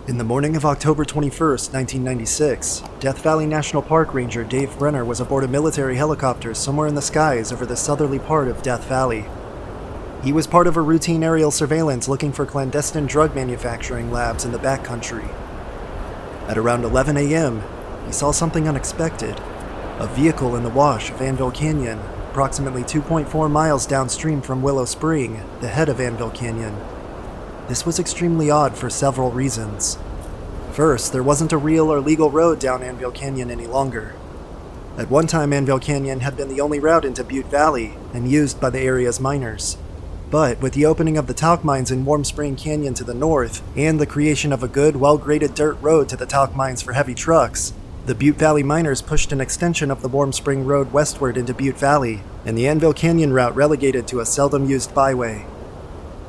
In the morning of October 21st, 1996, Death Valley National Park Ranger Dave Brenner was aboard a military helicopter somewhere in the skies over the southerly part of Death Valley. He was part of a routine aerial surveillance looking for clandestine drug manufacturing labs in the backcountry. At around 11 a.m., he saw something unexpected. A vehicle in the wash of Anvil Canyon, approximately 2.4 miles downstream from Willow Spring, the head of Anvil Canyon. This was extremely odd for several reasons. First, there wasn't a real or legal road down Anvil Canyon any longer. At one time, Anvil Canyon had been the only route into Butte Valley and used by the area's miners. But with the opening of the talc mines in Warm Spring Canyon to the north, and the creation of a good, well-graded dirt road to the talc mines for heavy trucks, the Butte Valley miners pushed an extension of the Warm Spring Road westward into Butte Valley, and the Anvil Canyon route relegated to a seldom-used byway.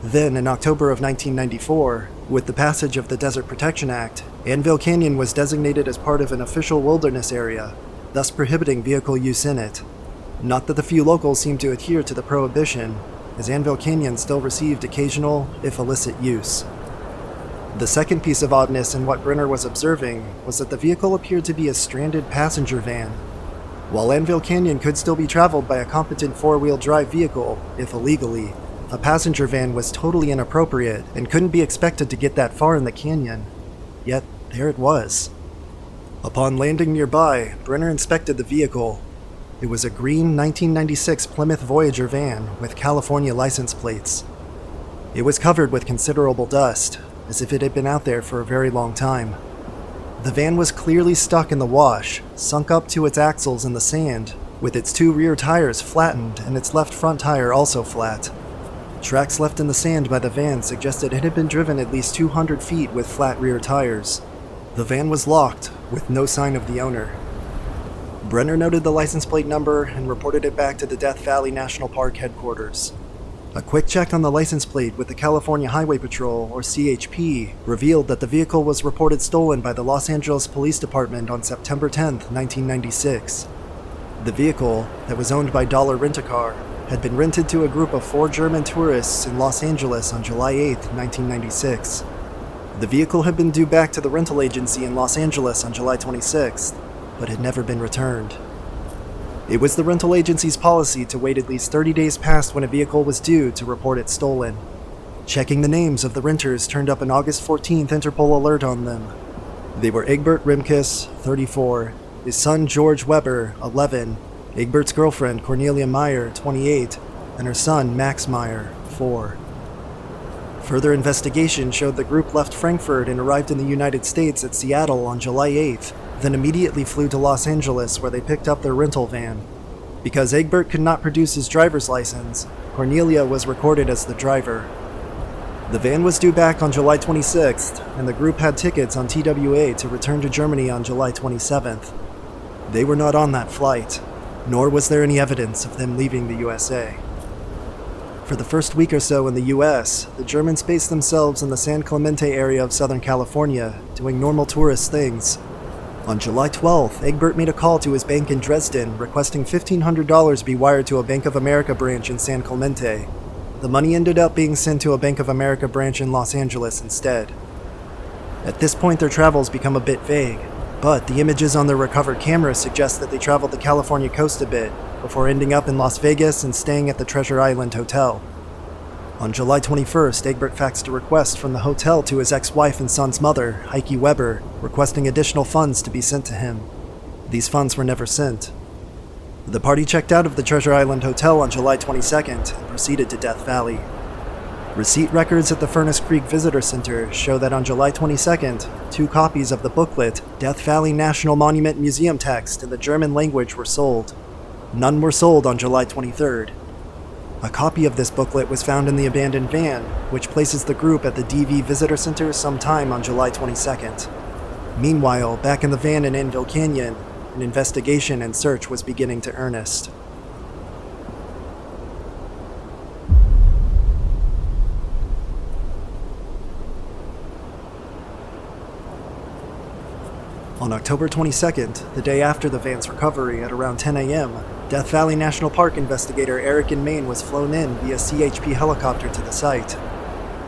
Then, in October of 1994, with the passage of the Desert Protection Act, Anvil Canyon was designated as part of an official wilderness area, thus prohibiting vehicle use in it. Not that the few locals seemed to adhere to the prohibition, as Anvil Canyon still received occasional, if illicit, use. The second piece of oddness in what Brenner was observing was that the vehicle appeared to be a stranded passenger van. While Anvil Canyon could still be traveled by a competent four-wheel drive vehicle, if illegally, a passenger van was totally inappropriate and couldn't be expected to get that far in the canyon. Yet, there it was. Upon landing nearby, Brenner inspected the vehicle. It was a green 1996 Plymouth Voyager van with California license plates. It was covered with considerable dust, as if it had been out there for a very long time. The van was clearly stuck in the wash, sunk up to its axles in the sand, with its two rear tires flattened and its left front tire also flat. Tracks left in the sand by the van suggested it had been driven at least 200 feet with flat rear tires. The van was locked, with no sign of the owner. Brenner noted the license plate number and reported it back to the Death Valley National Park headquarters. A quick check on the license plate with the California Highway Patrol, or CHP, revealed that the vehicle was reported stolen by the Los Angeles Police Department on September 10, 1996. The vehicle, that was owned by Dollar Rent-A-Car, had been rented to a group of 4 German tourists in Los Angeles on July 8, 1996. The vehicle had been due back to the rental agency in Los Angeles on July 26th, but had never been returned. It was the rental agency's policy to wait at least 30 days past when a vehicle was due to report it stolen. Checking the names of the renters turned up an August 14th Interpol alert on them. They were Egbert Rimkus, 34, his son George Weber, 11, Egbert's girlfriend Cornelia Meyer, 28, and her son Max Meyer, 4. Further investigation showed the group left Frankfurt and arrived in the United States at Seattle on July 8th, then immediately flew to Los Angeles where they picked up their rental van. Because Egbert could not produce his driver's license, Cornelia was recorded as the driver. The van was due back on July 26th, and the group had tickets on TWA to return to Germany on July 27th. They were not on that flight, nor was there any evidence of them leaving the USA. For the first week or so in the US, the Germans based themselves in the San Clemente area of Southern California, doing normal tourist things. On July 12th, Egbert made a call to his bank in Dresden, requesting $1,500 be wired to a Bank of America branch in San Clemente. The money ended up being sent to a Bank of America branch in Los Angeles instead. At this point, their travels become a bit vague, but the images on their recovered cameras suggest that they traveled the California coast a bit, before ending up in Las Vegas and staying at the Treasure Island Hotel. On July 21st, Egbert faxed a request from the hotel to his ex-wife and son's mother, Heike Weber, requesting additional funds to be sent to him. These funds were never sent. The party checked out of the Treasure Island Hotel on July 22nd and proceeded to Death Valley. Receipt records at the Furnace Creek Visitor Center show that on July 22nd, 2 copies of the booklet, Death Valley National Monument Museum Text in the German language were sold. None were sold on July 23rd. A copy of this booklet was found in the abandoned van, which places the group at the DV Visitor Center sometime on July 22nd. Meanwhile, back in the van in Anvil Canyon, an investigation and search was beginning to earnest. On October 22nd, the day after the van's recovery at around 10 a.m., Death Valley National Park investigator Eric in Maine was flown in via CHP helicopter to the site.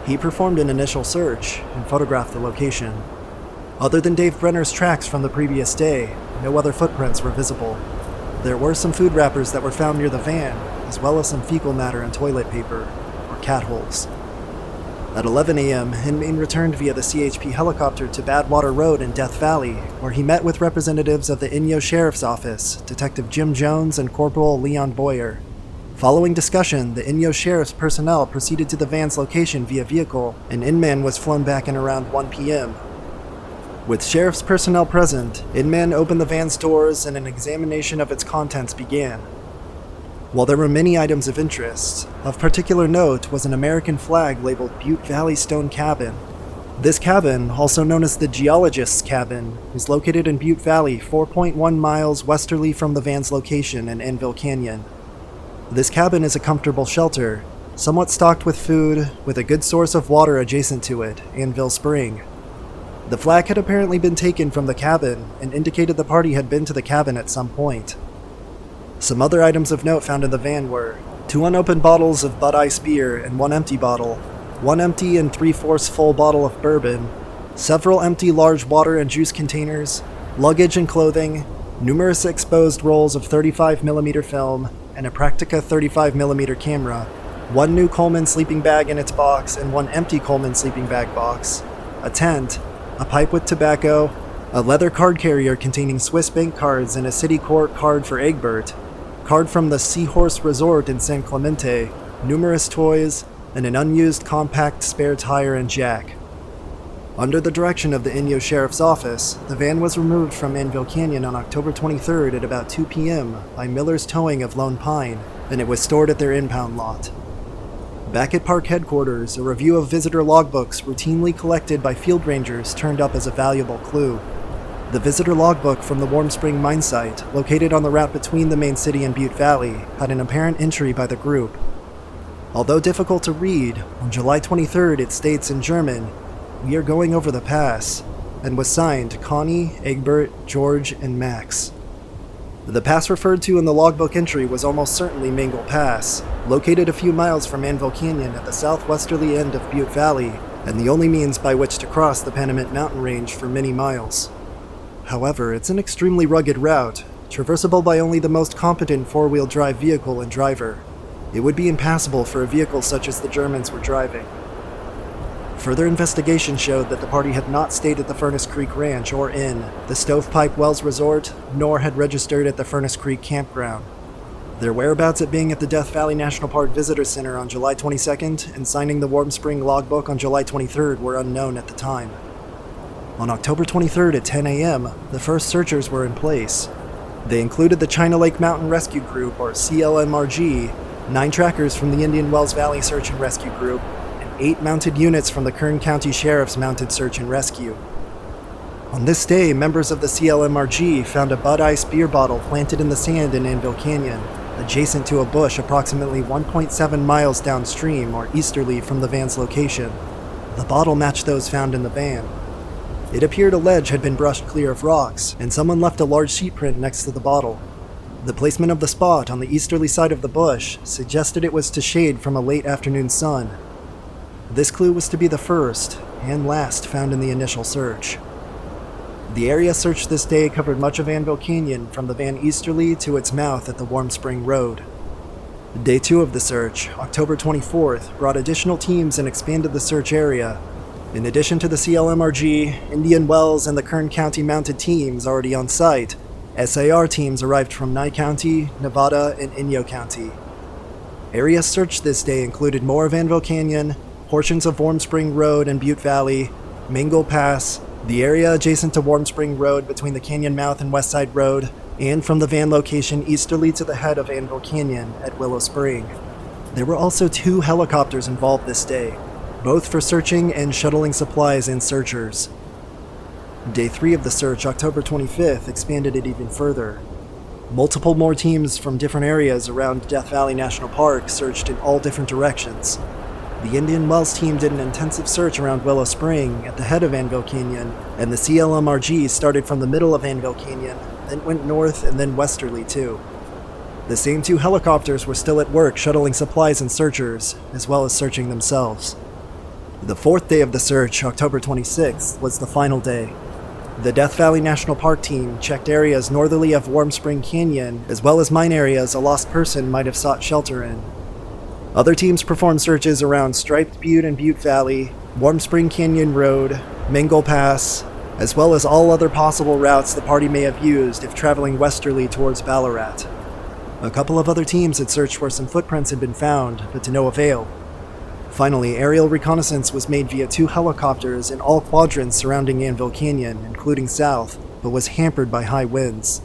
He performed an initial search and photographed the location. Other than Dave Brenner's tracks from the previous day, no other footprints were visible. There were some food wrappers that were found near the van, as well as some fecal matter and toilet paper, or cat holes. At 11 a.m., Inman returned via the CHP helicopter to Badwater Road in Death Valley, where he met with representatives of the Inyo Sheriff's Office, Detective Jim Jones and Corporal Leon Boyer. Following discussion, the Inyo Sheriff's personnel proceeded to the van's location via vehicle, and Inman was flown back in around 1 p.m. With Sheriff's personnel present, Inman opened the van's doors and an examination of its contents began. While there were many items of interest, of particular note was an American flag labeled Butte Valley Stone Cabin. This cabin, also known as the Geologist's Cabin, is located in Butte Valley 4.1 miles westerly from the van's location in Anvil Canyon. This cabin is a comfortable shelter, somewhat stocked with food, with a good source of water adjacent to it, Anvil Spring. The flag had apparently been taken from the cabin and indicated the party had been to the cabin at some point. Some other items of note found in the van were 2 unopened bottles of Bud Ice beer and 1 empty bottle, 1 empty and 3/4 full bottle of bourbon, several empty large water and juice containers, luggage and clothing, numerous exposed rolls of 35mm film, and a Praktica 35mm camera, 1 new Coleman sleeping bag in its box and 1 empty Coleman sleeping bag box, a tent, a pipe with tobacco, a leather card carrier containing Swiss bank cards and a city court card for Egbert, card from the Seahorse Resort in San Clemente, numerous toys, and an unused compact spare tire and jack. Under the direction of the Inyo Sheriff's Office, the van was removed from Anvil Canyon on October 23rd at about 2 p.m. by Miller's Towing of Lone Pine, and it was stored at their impound lot. Back at park headquarters, a review of visitor logbooks routinely collected by field rangers turned up as a valuable clue. The visitor logbook from the Warm Spring mine site, located on the route between the main city and Butte Valley, had an apparent entry by the group. Although difficult to read, on July 23rd it states in German, "We are going over the pass," and was signed Connie, Egbert, George, and Max. The pass referred to in the logbook entry was almost certainly Mangle Pass, located a few miles from Anvil Canyon at the southwesterly end of Butte Valley, and the only means by which to cross the Panamint mountain range for many miles. However, it's an extremely rugged route, traversable by only the most competent four-wheel drive vehicle and driver. It would be impassable for a vehicle such as the Germans were driving. Further investigation showed that the party had not stayed at the Furnace Creek Ranch or Inn, the Stovepipe Wells Resort, nor had registered at the Furnace Creek Campground. Their whereabouts at being at the Death Valley National Park Visitor Center on July 22nd and signing the Warm Spring logbook on July 23rd were unknown at the time. On October 23rd at 10 a.m., the first searchers were in place. They included the China Lake Mountain Rescue Group, or CLMRG, 9 trackers from the Indian Wells Valley Search and Rescue Group, and 8 mounted units from the Kern County Sheriff's Mounted Search and Rescue. On this day, members of the CLMRG found a Bud Ice beer bottle planted in the sand in Anvil Canyon, adjacent to a bush approximately 1.7 miles downstream or easterly from the van's location. The bottle matched those found in the van. It appeared a ledge had been brushed clear of rocks, and someone left a large sheet print next to the bottle. The placement of the spot on the easterly side of the bush suggested it was to shade from a late afternoon sun. This clue was to be the first, and last, found in the initial search. The area searched this day covered much of Anvil Canyon from the van easterly to its mouth at the Warm Spring Road. Day 2 of the search, October 24th, brought additional teams and expanded the search area. In addition to the CLMRG, Indian Wells, and the Kern County mounted teams already on site, SAR teams arrived from Nye County, Nevada, and Inyo County. Areas searched this day included more of Anvil Canyon, portions of Warm Spring Road and Butte Valley, Mangle Pass, the area adjacent to Warm Spring Road between the canyon mouth and Westside Road, and from the van location easterly to the head of Anvil Canyon at Willow Spring. There were also 2 helicopters involved this day, both for searching and shuttling supplies and searchers. Day 3 of the search, October 25th, expanded it even further. Multiple more teams from different areas around Death Valley National Park searched in all different directions. The Indian Wells team did an intensive search around Willow Spring at the head of Anvil Canyon, and the CLMRG started from the middle of Anvil Canyon, then went north and then westerly too. The same 2 helicopters were still at work shuttling supplies and searchers, as well as searching themselves. The 4th day of the search, October 26th, was the final day. The Death Valley National Park team checked areas northerly of Warm Spring Canyon, as well as mine areas a lost person might have sought shelter in. Other teams performed searches around Striped Butte and Butte Valley, Warm Spring Canyon Road, Mingle Pass, as well as all other possible routes the party may have used if traveling westerly towards Ballarat. A couple of other teams had searched where some footprints had been found, but to no avail. Finally, aerial reconnaissance was made via 2 helicopters in all quadrants surrounding Anvil Canyon, including south, but was hampered by high winds.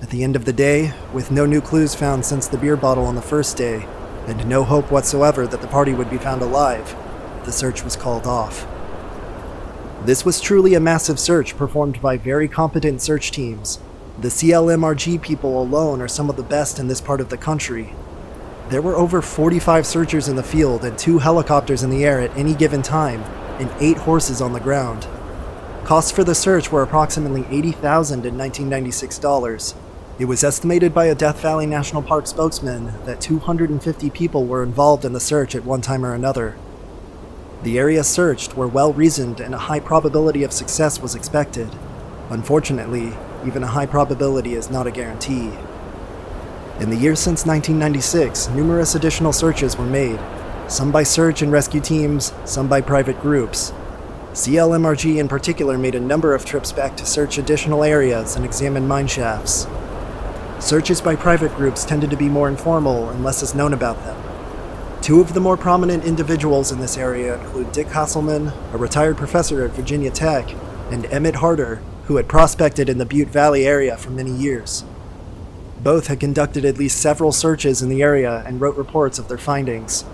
At the end of the day, with no new clues found since the beer bottle on the first day, and no hope whatsoever that the party would be found alive, the search was called off. This was truly a massive search performed by very competent search teams. The CLMRG people alone are some of the best in this part of the country. There were over 45 searchers in the field and 2 helicopters in the air at any given time, and 8 horses on the ground. Costs for the search were approximately $80,000 in 1996 dollars. It was estimated by a Death Valley National Park spokesman that 250 people were involved in the search at one time or another. The areas searched were well-reasoned and a high probability of success was expected. Unfortunately, even a high probability is not a guarantee. In the years since 1996, numerous additional searches were made, some by search and rescue teams, some by private groups. CLMRG in particular made a number of trips back to search additional areas and examine mine shafts. Searches by private groups tended to be more informal and less is known about them. 2 of the more prominent individuals in this area include Dick Hasselman, a retired professor at Virginia Tech, and Emmett Harder, who had prospected in the Butte Valley area for many years. Both had conducted at least several searches in the area and wrote reports of their findings.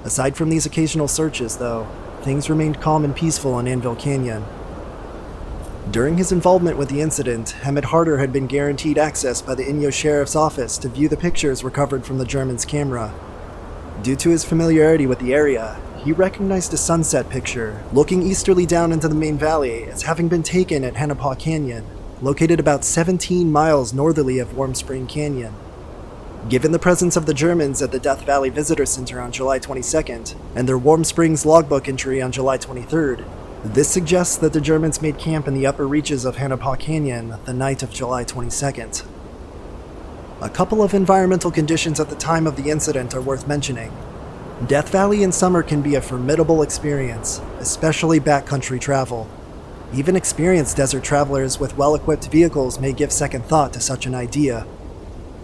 Aside from these occasional searches, though, things remained calm and peaceful in Anvil Canyon. During his involvement with the incident, Emmett Harder had been guaranteed access by the Inyo Sheriff's Office to view the pictures recovered from the Germans' camera. Due to his familiarity with the area, he recognized a sunset picture looking easterly down into the main valley as having been taken at Hanapaw Canyon, located about 17 miles northerly of Warm Spring Canyon. Given the presence of the Germans at the Death Valley Visitor Center on July 22nd, and their Warm Springs logbook entry on July 23rd, this suggests that the Germans made camp in the upper reaches of Hanapaw Canyon the night of July 22nd. A couple of environmental conditions at the time of the incident are worth mentioning. Death Valley in summer can be a formidable experience, especially backcountry travel. Even experienced desert travelers with well-equipped vehicles may give second thought to such an idea.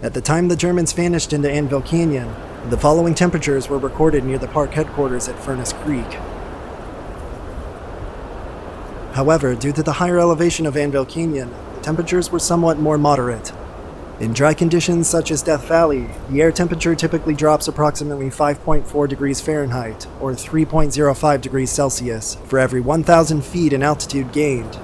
At the time the Germans vanished into Anvil Canyon, the following temperatures were recorded near the park headquarters at Furnace Creek. However, due to the higher elevation of Anvil Canyon, the temperatures were somewhat more moderate. In dry conditions such as Death Valley, the air temperature typically drops approximately 5.4 degrees Fahrenheit, or 3.05 degrees Celsius, for every 1,000 feet in altitude gained.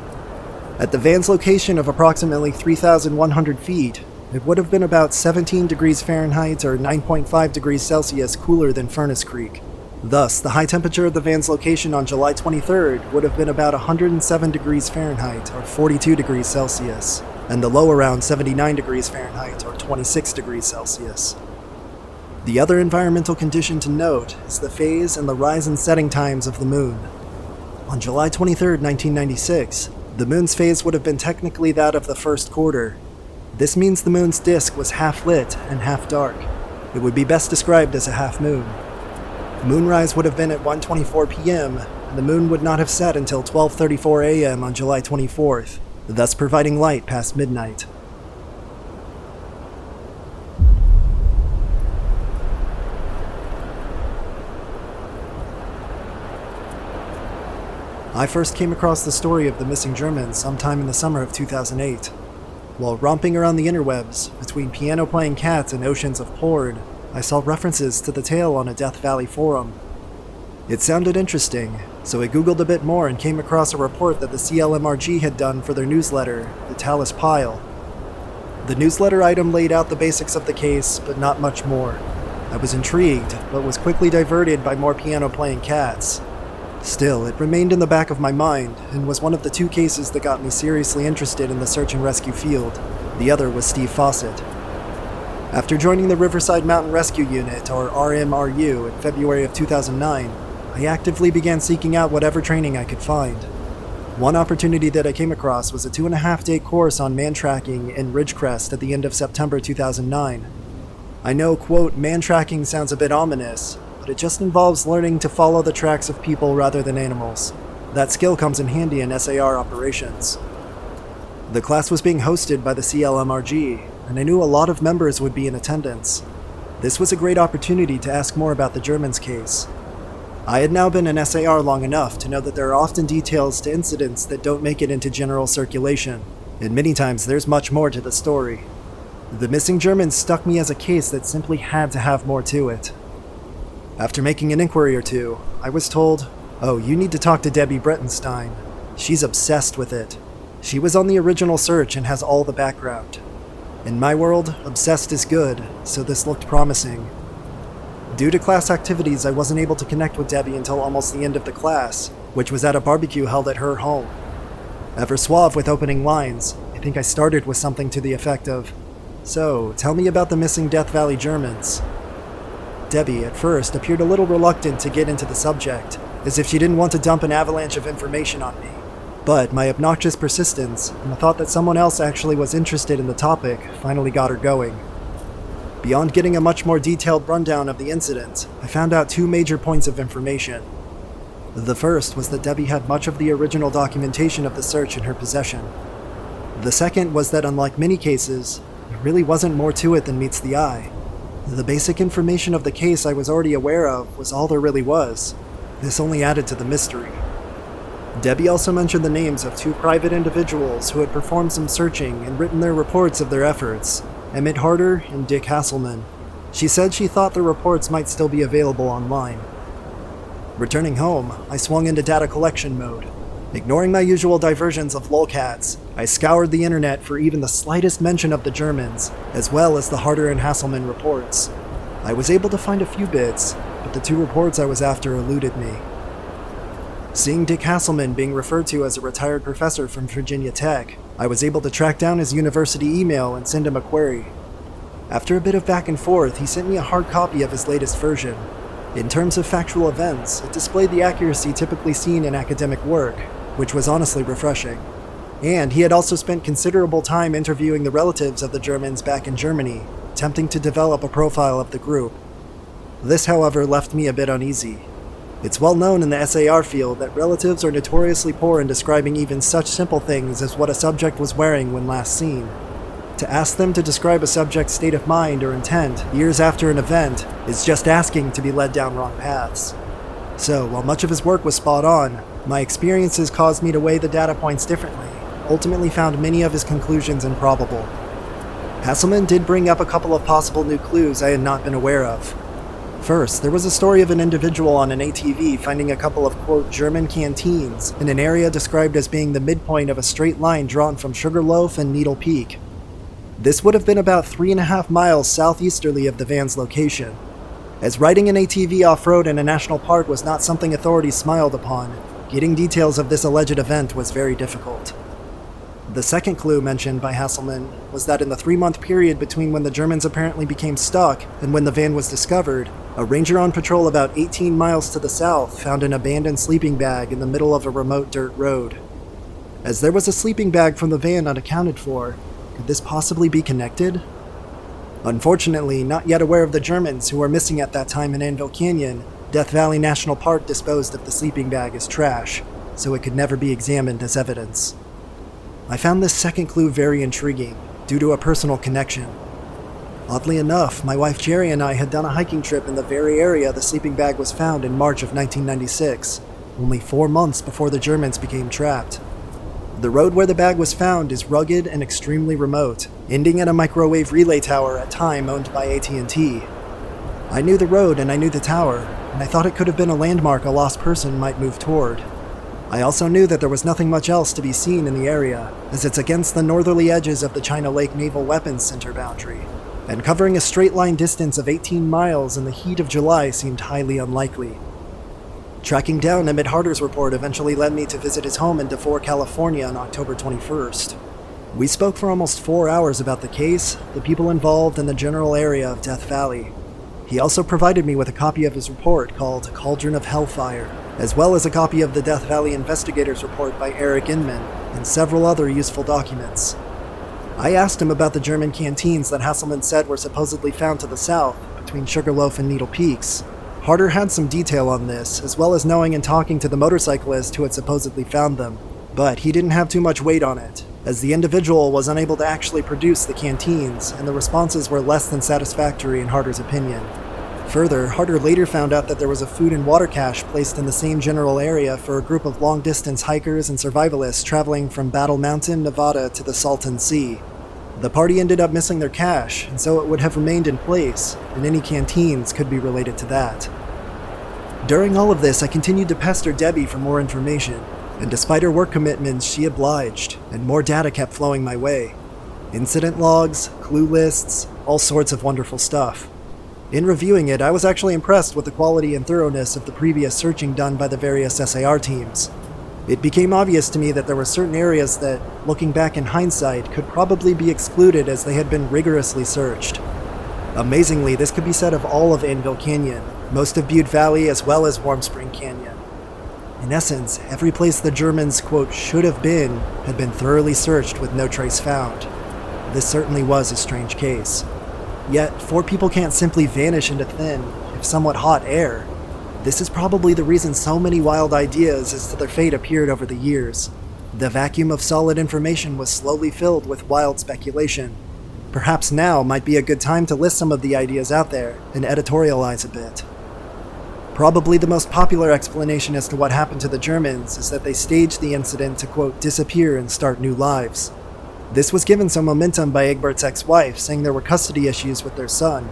At the van's location of approximately 3,100 feet, it would have been about 17 degrees Fahrenheit or 9.5 degrees Celsius cooler than Furnace Creek. Thus, the high temperature of the van's location on July 23rd would have been about 107 degrees Fahrenheit or 42 degrees Celsius, and the low around 79 degrees Fahrenheit or 26 degrees Celsius. The other environmental condition to note is the phase and the rise and setting times of the moon. On July 23, 1996, the moon's phase would have been technically that of the first quarter. This means the moon's disk was half lit and half dark. It would be best described as a half moon. Moonrise would have been at 1:24 p.m., and the moon would not have set until 12:34 a.m. on July 24th, thus providing light past midnight. I first came across the story of the missing Germans sometime in the summer of 2008. While romping around the interwebs, between piano-playing cats and oceans of porn, I saw references to the tale on a Death Valley forum. It sounded interesting, so I googled a bit more and came across a report that the CLMRG had done for their newsletter, The Talus Pile. The newsletter item laid out the basics of the case, but not much more. I was intrigued, but was quickly diverted by more piano-playing cats. Still, it remained in the back of my mind, and was one of the 2 cases that got me seriously interested in the search and rescue field. The other was Steve Fawcett. After joining the Riverside Mountain Rescue Unit, or RMRU, in February of 2009, I actively began seeking out whatever training I could find. One opportunity that I came across was a 2.5-day course on man tracking in Ridgecrest at the end of September 2009. I know, quote, man tracking sounds a bit ominous, but it just involves learning to follow the tracks of people rather than animals. That skill comes in handy in SAR operations. The class was being hosted by the CLMRG, and I knew a lot of members would be in attendance. This was a great opportunity to ask more about the Germans case. I had now been in SAR long enough to know that there are often details to incidents that don't make it into general circulation, and many times there's much more to the story. The missing Germans struck me as a case that simply had to have more to it. After making an inquiry or two, I was told, "Oh, you need to talk to Debbie Brettenstein. She's obsessed with it. She was on the original search and has all the background." In my world, obsessed is good, so this looked promising. Due to class activities, I wasn't able to connect with Debbie until almost the end of the class, which was at a barbecue held at her home. Ever suave with opening lines, I think I started with something to the effect of, "So, tell me about the missing Death Valley Germans." Debbie, at first, appeared a little reluctant to get into the subject, as if she didn't want to dump an avalanche of information on me. But my obnoxious persistence, and the thought that someone else actually was interested in the topic, finally got her going. Beyond getting a much more detailed rundown of the incident, I found out two major points of information. The first was that Debbie had much of the original documentation of the search in her possession. The second was that unlike many cases, there really wasn't more to it than meets the eye. The basic information of the case I was already aware of was all there really was. This only added to the mystery. Debbie also mentioned the names of two private individuals who had performed some searching and written their reports of their efforts, Emmett Harder and Dick Hasselman. She said she thought the reports might still be available online. Returning home, I swung into data collection mode. Ignoring my usual diversions of lolcats, I scoured the internet for even the slightest mention of the Germans, as well as the Harder and Hasselman reports. I was able to find a few bits, but the two reports I was after eluded me. Seeing Dick Hasselman being referred to as a retired professor from Virginia Tech, I was able to track down his university email and send him a query. After a bit of back and forth, he sent me a hard copy of his latest version. In terms of factual events, it displayed the accuracy typically seen in academic work, which was honestly refreshing. And he had also spent considerable time interviewing the relatives of the Germans back in Germany, attempting to develop a profile of the group. This, however, left me a bit uneasy. It's well known in the SAR field that relatives are notoriously poor in describing even such simple things as what a subject was wearing when last seen. To ask them to describe a subject's state of mind or intent years after an event is just asking to be led down wrong paths. So, while much of his work was spot on, my experiences caused me to weigh the data points differently, ultimately found many of his conclusions improbable. Hasselman did bring up a couple of possible new clues I had not been aware of. First, there was a story of an individual on an ATV finding a couple of, quote, German canteens in an area described as being the midpoint of a straight line drawn from Sugarloaf and Needle Peak. This would have been about 3.5 miles southeasterly of the van's location. As riding an ATV off-road in a national park was not something authorities smiled upon, getting details of this alleged event was very difficult. The second clue mentioned by Hasselman was that in the 3-month period between when the Germans apparently became stuck and when the van was discovered, a ranger on patrol about 18 miles to the south found an abandoned sleeping bag in the middle of a remote dirt road. As there was a sleeping bag from the van unaccounted for, could this possibly be connected? Unfortunately, not yet aware of the Germans who were missing at that time in Anvil Canyon, Death Valley National Park disposed of the sleeping bag as trash, so it could never be examined as evidence. I found this second clue very intriguing, due to a personal connection. Oddly enough, my wife Jerry and I had done a hiking trip in the very area the sleeping bag was found in March of 1996, only 4 months before the Germans became trapped. The road where the bag was found is rugged and extremely remote, ending at a microwave relay tower at time owned by AT&T. I knew the road and I knew the tower, and I thought it could have been a landmark a lost person might move toward. I also knew that there was nothing much else to be seen in the area, as it's against the northerly edges of the China Lake Naval Weapons Center boundary, and covering a straight line distance of 18 miles in the heat of July seemed highly unlikely. Tracking down Emmett Harder's report eventually led me to visit his home in DeVore, California on October 21st. We spoke for almost 4 hours about the case, the people involved, and the general area of Death Valley. He also provided me with a copy of his report called Cauldron of Hellfire. as well as a copy of the Death Valley Investigators Report by Eric Inman, and several other useful documents. I asked him about the German canteens that Hasselman said were supposedly found to the south, between Sugarloaf and Needle Peaks. Harder had some detail on this, as well as knowing and talking to the motorcyclist who had supposedly found them, but he didn't have too much weight on it, as the individual was unable to actually produce the canteens, and the responses were less than satisfactory in Harder's opinion. Further, Harder later found out that there was a food and water cache placed in the same general area for a group of long-distance hikers and survivalists traveling from Battle Mountain, Nevada to the Salton Sea. The party ended up missing their cache, and so it would have remained in place, and any canteens could be related to that. During all of this, I continued to pester Debbie for more information, and despite her work commitments, she obliged, and more data kept flowing my way. Incident logs, clue lists, all sorts of wonderful stuff. In reviewing it, I was actually impressed with the quality and thoroughness of the previous searching done by the various SAR teams. It became obvious to me that there were certain areas that, looking back in hindsight, could probably be excluded as they had been rigorously searched. Amazingly, this could be said of all of Anvil Canyon, most of Butte Valley, as well as Warm Spring Canyon. In essence, every place the Germans, quote, should have been, had been thoroughly searched with no trace found. This certainly was a strange case. Yet, 4 people can't simply vanish into thin, if somewhat hot air. This is probably the reason so many wild ideas as to their fate appeared over the years. The vacuum of solid information was slowly filled with wild speculation. Perhaps now might be a good time to list some of the ideas out there and editorialize a bit. Probably the most popular explanation as to what happened to the Germans is that they staged the incident to, quote, disappear and start new lives. This was given some momentum by Egbert's ex-wife, saying there were custody issues with their son.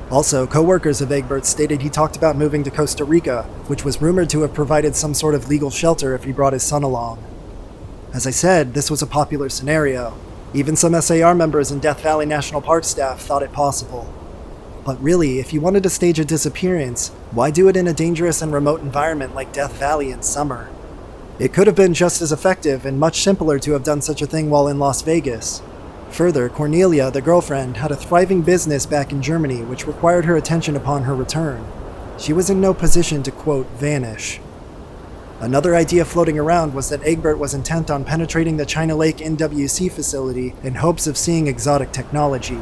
Also, co-workers of Egbert stated he talked about moving to Costa Rica, which was rumored to have provided some sort of legal shelter if he brought his son along. As I said, this was a popular scenario. Even some SAR members and Death Valley National Park staff thought it possible. But really, if you wanted to stage a disappearance, why do it in a dangerous and remote environment like Death Valley in summer? It could have been just as effective and much simpler to have done such a thing while in Las Vegas. Further, Cornelia, the girlfriend, had a thriving business back in Germany which required her attention upon her return. She was in no position to, quote, vanish. Another idea floating around was that Egbert was intent on penetrating the China Lake NWC facility in hopes of seeing exotic technology.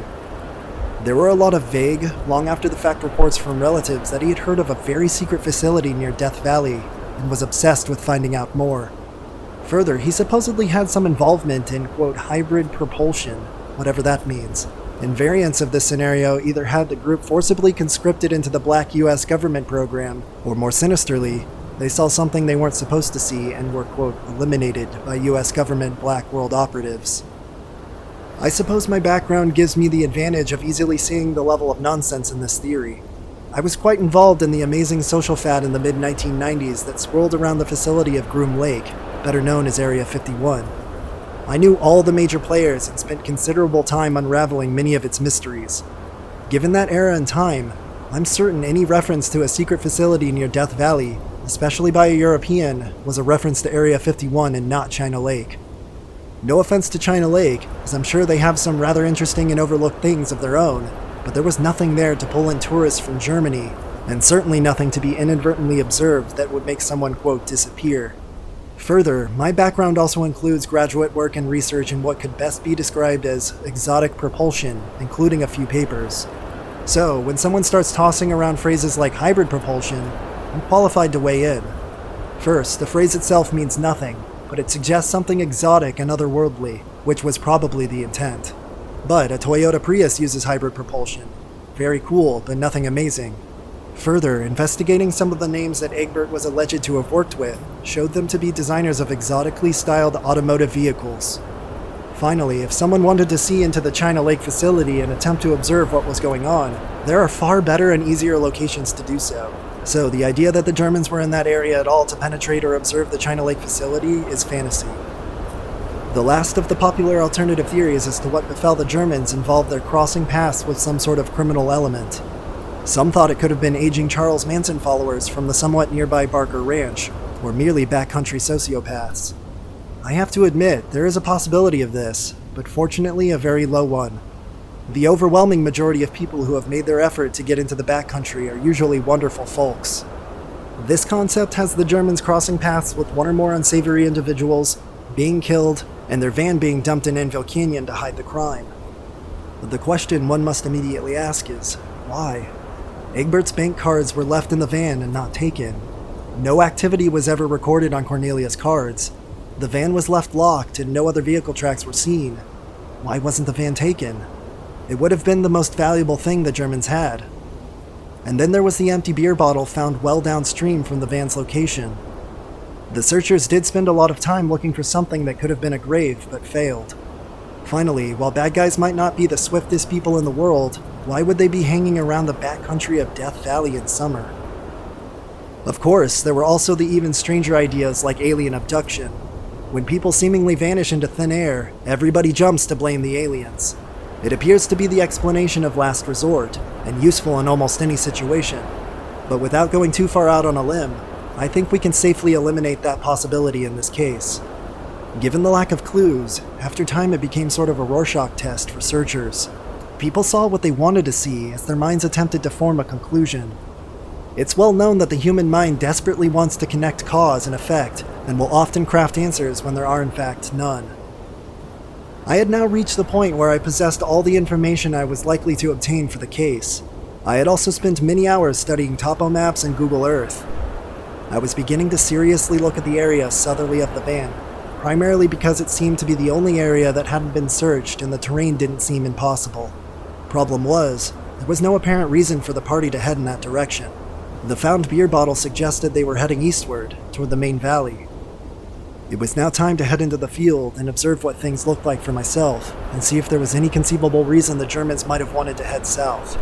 There were a lot of vague, long-after-the-fact reports from relatives that he had heard of a very secret facility near Death Valley and was obsessed with finding out more. Further, he supposedly had some involvement in, quote, hybrid propulsion, whatever that means, and variants of this scenario either had the group forcibly conscripted into the black US government program, or more sinisterly, they saw something they weren't supposed to see and were, quote, eliminated by US government black world operatives. I suppose my background gives me the advantage of easily seeing the level of nonsense in this theory. I was quite involved in the amazing social fad in the mid-1990s that swirled around the facility of Groom Lake, better known as Area 51. I knew all the major players and spent considerable time unraveling many of its mysteries. Given that era and time, I'm certain any reference to a secret facility near Death Valley, especially by a European, was a reference to Area 51 and not China Lake. No offense to China Lake, as I'm sure they have some rather interesting and overlooked things of their own, but there was nothing there to pull in tourists from Germany, and certainly nothing to be inadvertently observed that would make someone, quote, disappear. Further, my background also includes graduate work and research in what could best be described as exotic propulsion, including a few papers. So, when someone starts tossing around phrases like hybrid propulsion, I'm qualified to weigh in. First, the phrase itself means nothing, but it suggests something exotic and otherworldly, which was probably the intent. But a Toyota Prius uses hybrid propulsion. Very cool, but nothing amazing. Further, investigating some of the names that Egbert was alleged to have worked with showed them to be designers of exotically styled automotive vehicles. Finally, if someone wanted to see into the China Lake facility and attempt to observe what was going on, there are far better and easier locations to do so. So the idea that the Germans were in that area at all to penetrate or observe the China Lake facility is fantasy. The last of the popular alternative theories as to what befell the Germans involved their crossing paths with some sort of criminal element. Some thought it could have been aging Charles Manson followers from the somewhat nearby Barker Ranch, or merely backcountry sociopaths. I have to admit, there is a possibility of this, but fortunately a very low one. The overwhelming majority of people who have made their effort to get into the backcountry are usually wonderful folks. This concept has the Germans crossing paths with one or more unsavory individuals, being killed, and their van being dumped in Anvil Canyon to hide the crime. But the question one must immediately ask is, why? Egbert's bank cards were left in the van and not taken. No activity was ever recorded on Cornelia's cards. The van was left locked and no other vehicle tracks were seen. Why wasn't the van taken? It would have been the most valuable thing the Germans had. And then there was the empty beer bottle found well downstream from the van's location. The searchers did spend a lot of time looking for something that could have been a grave, but failed. Finally, while bad guys might not be the swiftest people in the world, why would they be hanging around the backcountry of Death Valley in summer? Of course, there were also the even stranger ideas like alien abduction. When people seemingly vanish into thin air, everybody jumps to blame the aliens. It appears to be the explanation of last resort, and useful in almost any situation. But without going too far out on a limb, I think we can safely eliminate that possibility in this case. Given the lack of clues, after time it became sort of a Rorschach test for searchers. People saw what they wanted to see as their minds attempted to form a conclusion. It's well known that the human mind desperately wants to connect cause and effect, and will often craft answers when there are in fact none. I had now reached the point where I possessed all the information I was likely to obtain for the case. I had also spent many hours studying topo maps and Google Earth. I was beginning to seriously look at the area southerly of the van, primarily because it seemed to be the only area that hadn't been searched and the terrain didn't seem impossible. Problem was, there was no apparent reason for the party to head in that direction. The found beer bottle suggested they were heading eastward, toward the main valley. It was now time to head into the field and observe what things looked like for myself, and see if there was any conceivable reason the Germans might have wanted to head south.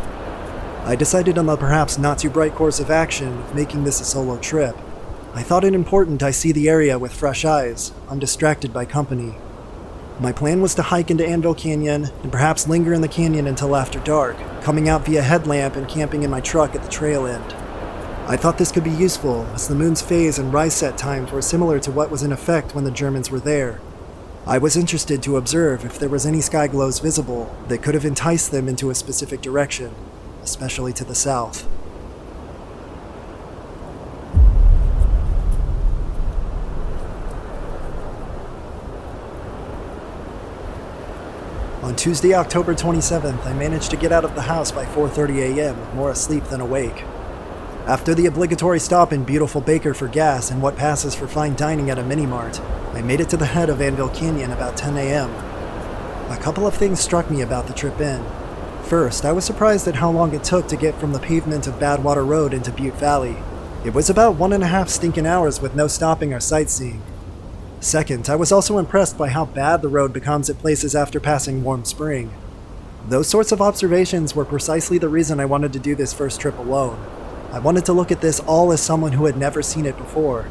I decided on the perhaps not too bright course of action of making this a solo trip. I thought it important I see the area with fresh eyes, undistracted by company. My plan was to hike into Anvil Canyon, and perhaps linger in the canyon until after dark, coming out via headlamp and camping in my truck at the trail end. I thought this could be useful, as the moon's phase and rise set times were similar to what was in effect when the Germans were there. I was interested to observe if there was any sky glows visible that could have enticed them into a specific direction, especially to the south. On Tuesday, October 27th, I managed to get out of the house by 4:30 a.m., more asleep than awake. After the obligatory stop in beautiful Baker for gas and what passes for fine dining at a mini-mart, I made it to the head of Anvil Canyon about 10 a.m. A couple of things struck me about the trip in. First, I was surprised at how long it took to get from the pavement of Badwater Road into Butte Valley. It was about 1.5 stinking hours with no stopping or sightseeing. Second, I was also impressed by how bad the road becomes at places after passing Warm Spring. Those sorts of observations were precisely the reason I wanted to do this first trip alone. I wanted to look at this all as someone who had never seen it before,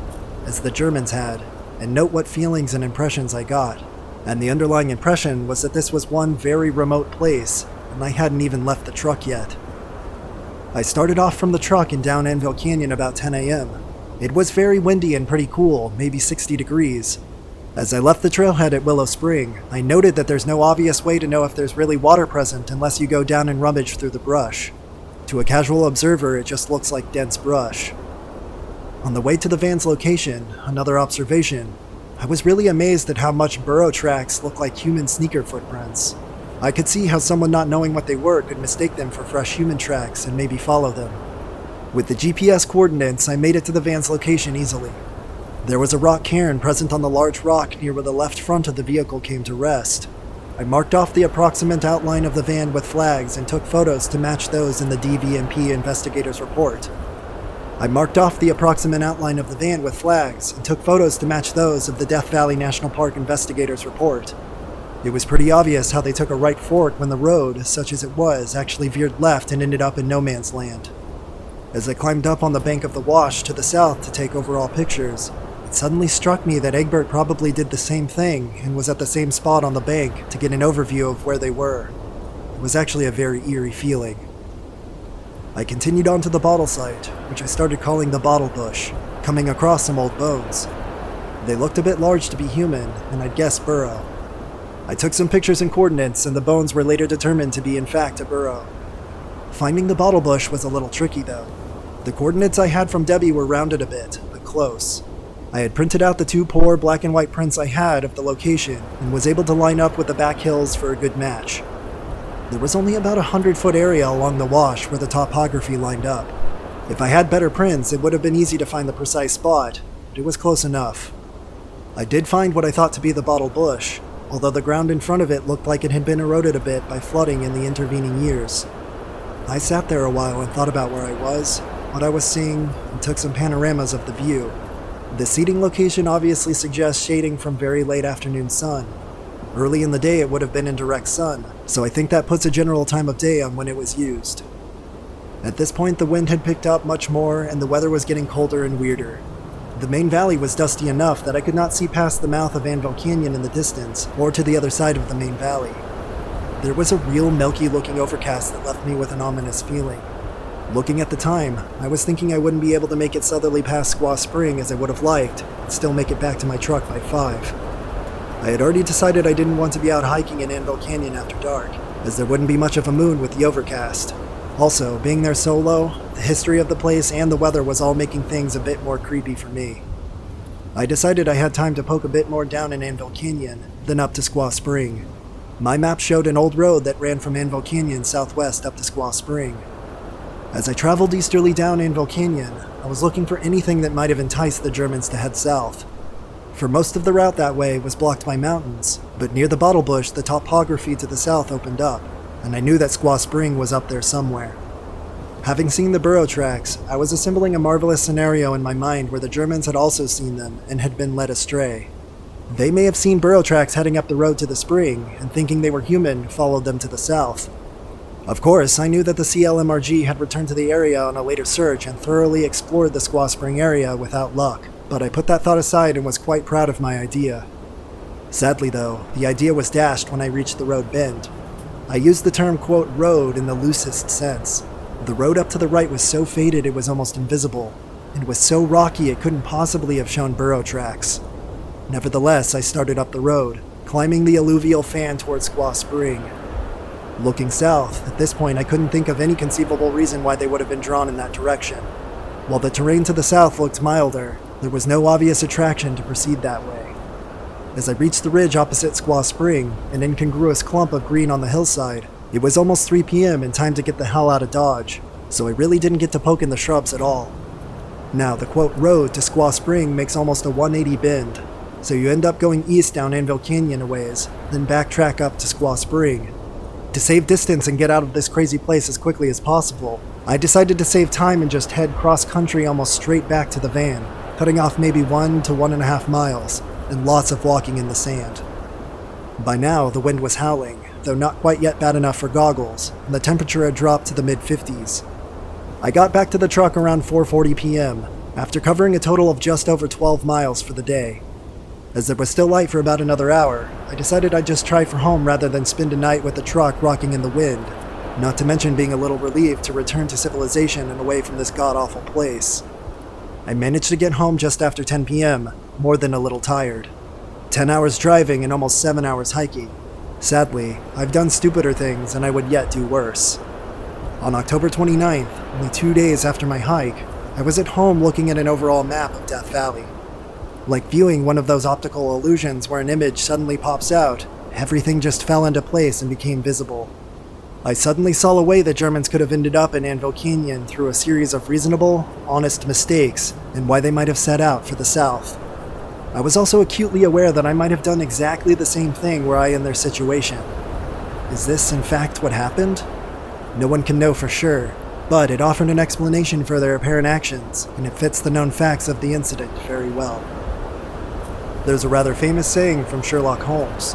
as the Germans had, and note what feelings and impressions I got. And the underlying impression was that this was one very remote place, and I hadn't even left the truck yet. I started off from the truck and down Anvil Canyon about 10 a.m. It was very windy and pretty cool, maybe 60 degrees. As I left the trailhead at Willow Spring, I noted that there's no obvious way to know if there's really water present unless you go down and rummage through the brush. To a casual observer, it just looks like dense brush. On the way to the van's location, another observation, I was really amazed at how much burrow tracks look like human sneaker footprints. I could see how someone not knowing what they were could mistake them for fresh human tracks and maybe follow them. With the GPS coordinates, I made it to the van's location easily. There was a rock cairn present on the large rock near where the left front of the vehicle came to rest. I marked off the approximate outline of the van with flags and took photos to match those in the DVMP investigator's report. I marked off the approximate outline of the van with flags and took photos to match those of the Death Valley National Park investigator's report. It was pretty obvious how they took a right fork when the road, such as it was, actually veered left and ended up in no man's land. As I climbed up on the bank of the wash to the south to take overall pictures, it suddenly struck me that Egbert probably did the same thing and was at the same spot on the bank to get an overview of where they were. It was actually a very eerie feeling. I continued on to the bottle site, which I started calling the Bottle Bush, coming across some old bones. They looked a bit large to be human, and I'd guess burrow. I took some pictures and coordinates, and the bones were later determined to be in fact a burrow. Finding the Bottle Bush was a little tricky though. The coordinates I had from Debbie were rounded a bit, but close. I had printed out the 2 poor black and white prints I had of the location and was able to line up with the back hills for a good match. There was only about a 100-foot area along the wash where the topography lined up. If I had better prints, it would have been easy to find the precise spot, but it was close enough. I did find what I thought to be the bottle bush, although the ground in front of it looked like it had been eroded a bit by flooding in the intervening years. I sat there a while and thought about where I was, what I was seeing, and took some panoramas of the view. The seating location obviously suggests shading from very late afternoon sun. Early in the day it would have been in direct sun, so I think that puts a general time of day on when it was used. At this point the wind had picked up much more and the weather was getting colder and weirder. The main valley was dusty enough that I could not see past the mouth of Anvil Canyon in the distance or to the other side of the main valley. There was a real milky looking overcast that left me with an ominous feeling. Looking at the time, I was thinking I wouldn't be able to make it southerly past Squaw Spring as I would have liked, and still make it back to my truck by 5. I had already decided I didn't want to be out hiking in Anvil Canyon after dark, as there wouldn't be much of a moon with the overcast. Also, being there so low, the history of the place and the weather was all making things a bit more creepy for me. I decided I had time to poke a bit more down in Anvil Canyon, then up to Squaw Spring. My map showed an old road that ran from Anvil Canyon southwest up to Squaw Spring. As I traveled easterly down Anvil Canyon, I was looking for anything that might have enticed the Germans to head south. For most of the route that way was blocked by mountains, but near the bottle bush the topography to the south opened up, and I knew that Squaw Spring was up there somewhere. Having seen the burro tracks, I was assembling a marvelous scenario in my mind where the Germans had also seen them and had been led astray. They may have seen burro tracks heading up the road to the spring, and thinking they were human, followed them to the south. Of course, I knew that the CLMRG had returned to the area on a later search and thoroughly explored the Squaw Spring area without luck, but I put that thought aside and was quite proud of my idea. Sadly though, the idea was dashed when I reached the road bend. I used the term, quote, road in the loosest sense. The road up to the right was so faded it was almost invisible, and was so rocky it couldn't possibly have shown burro tracks. Nevertheless, I started up the road, climbing the alluvial fan towards Squaw Spring. Looking south, at this point I couldn't think of any conceivable reason why they would have been drawn in that direction. While the terrain to the south looked milder, there was no obvious attraction to proceed that way. As I reached the ridge opposite Squaw Spring, an incongruous clump of green on the hillside, it was almost 3 p.m. and time to get the hell out of Dodge, so I really didn't get to poke in the shrubs at all. Now, the quote road to Squaw Spring makes almost a 180 bend, so you end up going east down Anvil Canyon a ways, then backtrack up to Squaw Spring. To save distance and get out of this crazy place as quickly as possible, I decided to save time and just head cross-country almost straight back to the van, cutting off maybe 1 to 1.5 miles, and lots of walking in the sand. By now, the wind was howling, though not quite yet bad enough for goggles, and the temperature had dropped to the mid-50s. I got back to the truck around 4:40 p.m., after covering a total of just over 12 miles for the day. As there was still light for about another hour, I decided I'd just try for home rather than spend a night with the truck rocking in the wind, not to mention being a little relieved to return to civilization and away from this god-awful place. I managed to get home just after 10 p.m., more than a little tired. 10 hours driving and almost 7 hours hiking. Sadly, I've done stupider things and I would yet do worse. On October 29th, only 2 days after my hike, I was at home looking at an overall map of Death Valley. Like viewing one of those optical illusions where an image suddenly pops out, everything just fell into place and became visible. I suddenly saw a way the Germans could have ended up in Anvil Canyon through a series of reasonable, honest mistakes, and why they might have set out for the south. I was also acutely aware that I might have done exactly the same thing were I in their situation. Is this, in fact, what happened? No one can know for sure, but it offered an explanation for their apparent actions, and it fits the known facts of the incident very well. There's a rather famous saying from Sherlock Holmes: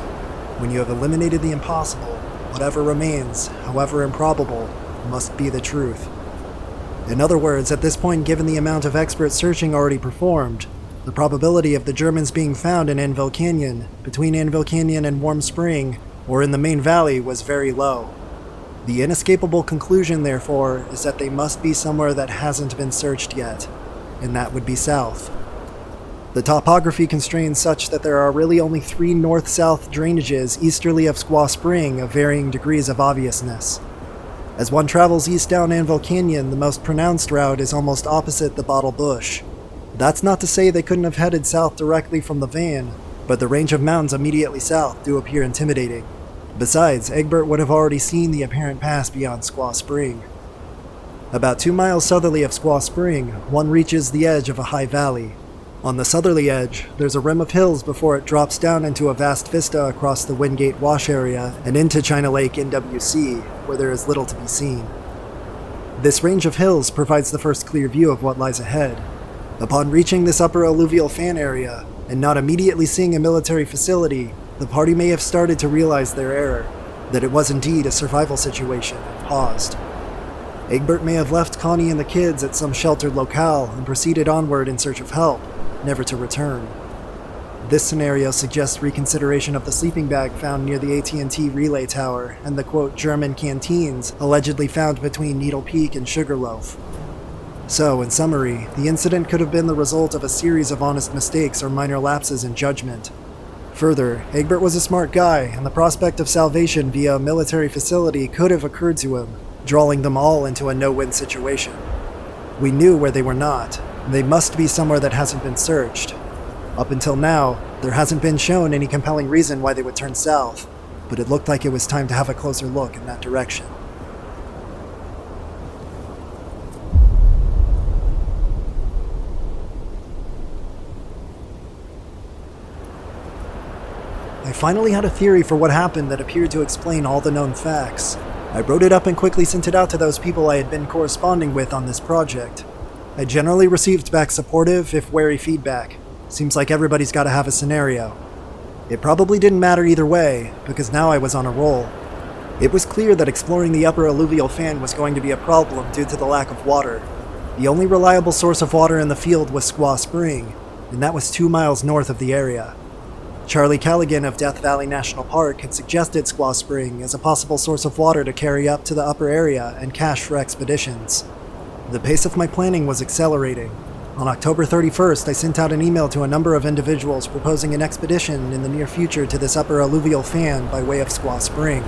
when you have eliminated the impossible, whatever remains, however improbable, must be the truth. In other words, at this point, given the amount of expert searching already performed, the probability of the Germans being found in Anvil Canyon, between Anvil Canyon and Warm Spring, or in the main valley was very low. The inescapable conclusion, therefore, is that they must be somewhere that hasn't been searched yet, and that would be south. The topography constrains such that there are really only 3 north-south drainages easterly of Squaw Spring of varying degrees of obviousness. As one travels east down Anvil Canyon, the most pronounced route is almost opposite the Bottle Bush. That's not to say they couldn't have headed south directly from the van, but the range of mountains immediately south do appear intimidating. Besides, Egbert would have already seen the apparent pass beyond Squaw Spring. About 2 miles southerly of Squaw Spring, one reaches the edge of a high valley. On the southerly edge, there's a rim of hills before it drops down into a vast vista across the Wingate Wash area and into China Lake NWC, where there is little to be seen. This range of hills provides the first clear view of what lies ahead. Upon reaching this upper alluvial fan area, and not immediately seeing a military facility, the party may have started to realize their error, that it was indeed a survival situation, and paused. Egbert may have left Connie and the kids at some sheltered locale and proceeded onward in search of help, never to return. This scenario suggests reconsideration of the sleeping bag found near the AT&T relay tower and the quote German canteens allegedly found between Needle Peak and Sugarloaf. So, in summary, the incident could have been the result of a series of honest mistakes or minor lapses in judgment. Further, Egbert was a smart guy, and the prospect of salvation via a military facility could have occurred to him, drawing them all into a no-win situation. We knew where they were not. They must be somewhere that hasn't been searched. Up until now, there hasn't been shown any compelling reason why they would turn south, but it looked like it was time to have a closer look in that direction. I finally had a theory for what happened that appeared to explain all the known facts. I wrote it up and quickly sent it out to those people I had been corresponding with on this project. I generally received back supportive, if wary feedback. Seems like everybody's gotta have a scenario. It probably didn't matter either way, because now I was on a roll. It was clear that exploring the upper alluvial fan was going to be a problem due to the lack of water. The only reliable source of water in the field was Squaw Spring, and that was 2 miles north of the area. Charlie Callaghan of Death Valley National Park had suggested Squaw Spring as a possible source of water to carry up to the upper area and cache for expeditions. The pace of my planning was accelerating. On October 31st, I sent out an email to a number of individuals proposing an expedition in the near future to this upper alluvial fan by way of Squaw Spring.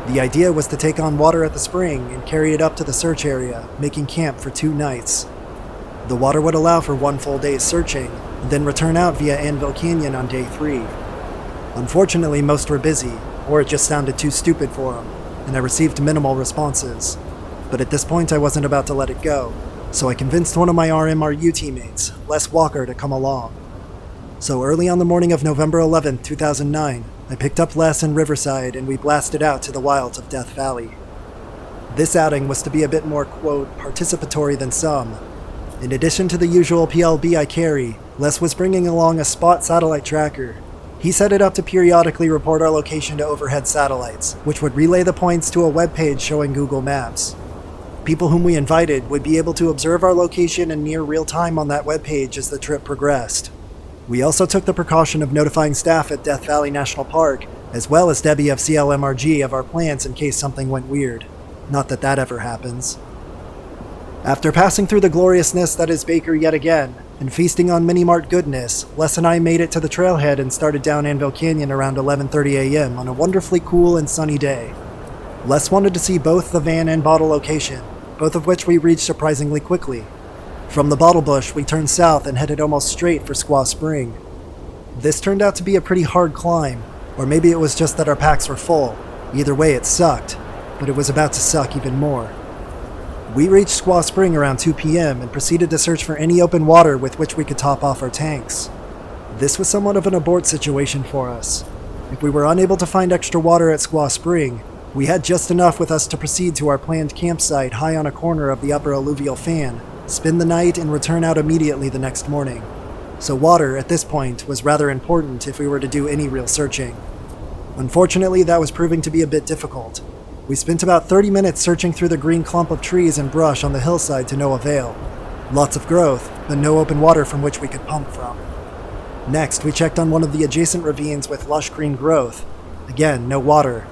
The idea was to take on water at the spring and carry it up to the search area, making camp for 2 nights. The water would allow for 1 full day's searching, and then return out via Anvil Canyon on day 3. Unfortunately, most were busy, or it just sounded too stupid for them, and I received minimal responses. But at this point I wasn't about to let it go, so I convinced one of my RMRU teammates, Les Walker, to come along. So early on the morning of November 11, 2009, I picked up Les in Riverside and we blasted out to the wilds of Death Valley. This outing was to be a bit more, quote, participatory than some. In addition to the usual PLB I carry, Les was bringing along a spot satellite tracker. He set it up to periodically report our location to overhead satellites, which would relay the points to a web page showing Google Maps. People whom we invited would be able to observe our location in near real time on that web page as the trip progressed. We also took the precaution of notifying staff at Death Valley National Park, as well as Debbie of CLMRG, of our plans in case something went weird. Not that that ever happens. After passing through the gloriousness that is Baker yet again, and feasting on mini-mart goodness, Les and I made it to the trailhead and started down Anvil Canyon around 11:30 a.m. on a wonderfully cool and sunny day. Les wanted to see both the van and bottle location, both of which we reached surprisingly quickly. From the Bottle Bush, we turned south and headed almost straight for Squaw Spring. This turned out to be a pretty hard climb, or maybe it was just that our packs were full. Either way, it sucked, but it was about to suck even more. We reached Squaw Spring around 2 p.m. and proceeded to search for any open water with which we could top off our tanks. This was somewhat of an abort situation for us. If we were unable to find extra water at Squaw Spring, we had just enough with us to proceed to our planned campsite high on a corner of the upper alluvial fan, spend the night, and return out immediately the next morning. So water, at this point, was rather important if we were to do any real searching. Unfortunately, that was proving to be a bit difficult. We spent about 30 minutes searching through the green clump of trees and brush on the hillside to no avail. Lots of growth, but no open water from which we could pump from. Next, we checked on one of the adjacent ravines with lush green growth. Again, no water.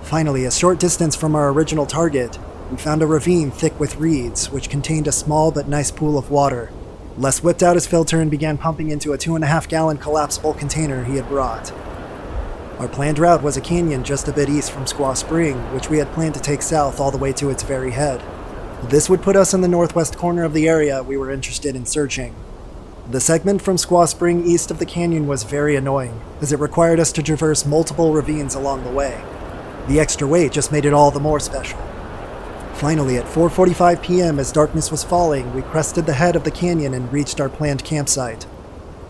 Finally, a short distance from our original target, we found a ravine thick with reeds, which contained a small but nice pool of water. Les whipped out his filter and began pumping into a 2.5-gallon collapsible container he had brought. Our planned route was a canyon just a bit east from Squaw Spring, which we had planned to take south all the way to its very head. This would put us in the northwest corner of the area we were interested in searching. The segment from Squaw Spring east of the canyon was very annoying, as it required us to traverse multiple ravines along the way. The extra weight just made it all the more special. Finally, at 4:45 p.m., as darkness was falling, we crested the head of the canyon and reached our planned campsite.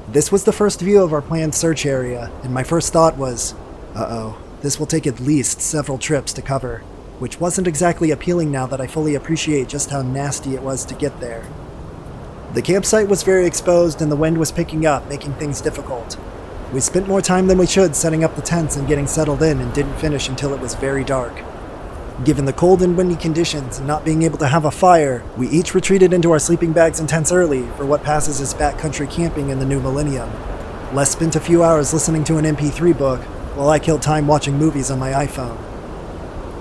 This was the first view of our planned search area, and my first thought was, uh-oh, this will take at least several trips to cover, which wasn't exactly appealing now that I fully appreciate just how nasty it was to get there. The campsite was very exposed and the wind was picking up, making things difficult. We spent more time than we should setting up the tents and getting settled in and didn't finish until it was very dark. Given the cold and windy conditions and not being able to have a fire, we each retreated into our sleeping bags and tents early for what passes as backcountry camping in the new millennium. Les spent a few hours listening to an MP3 book, while I killed time watching movies on my iPhone.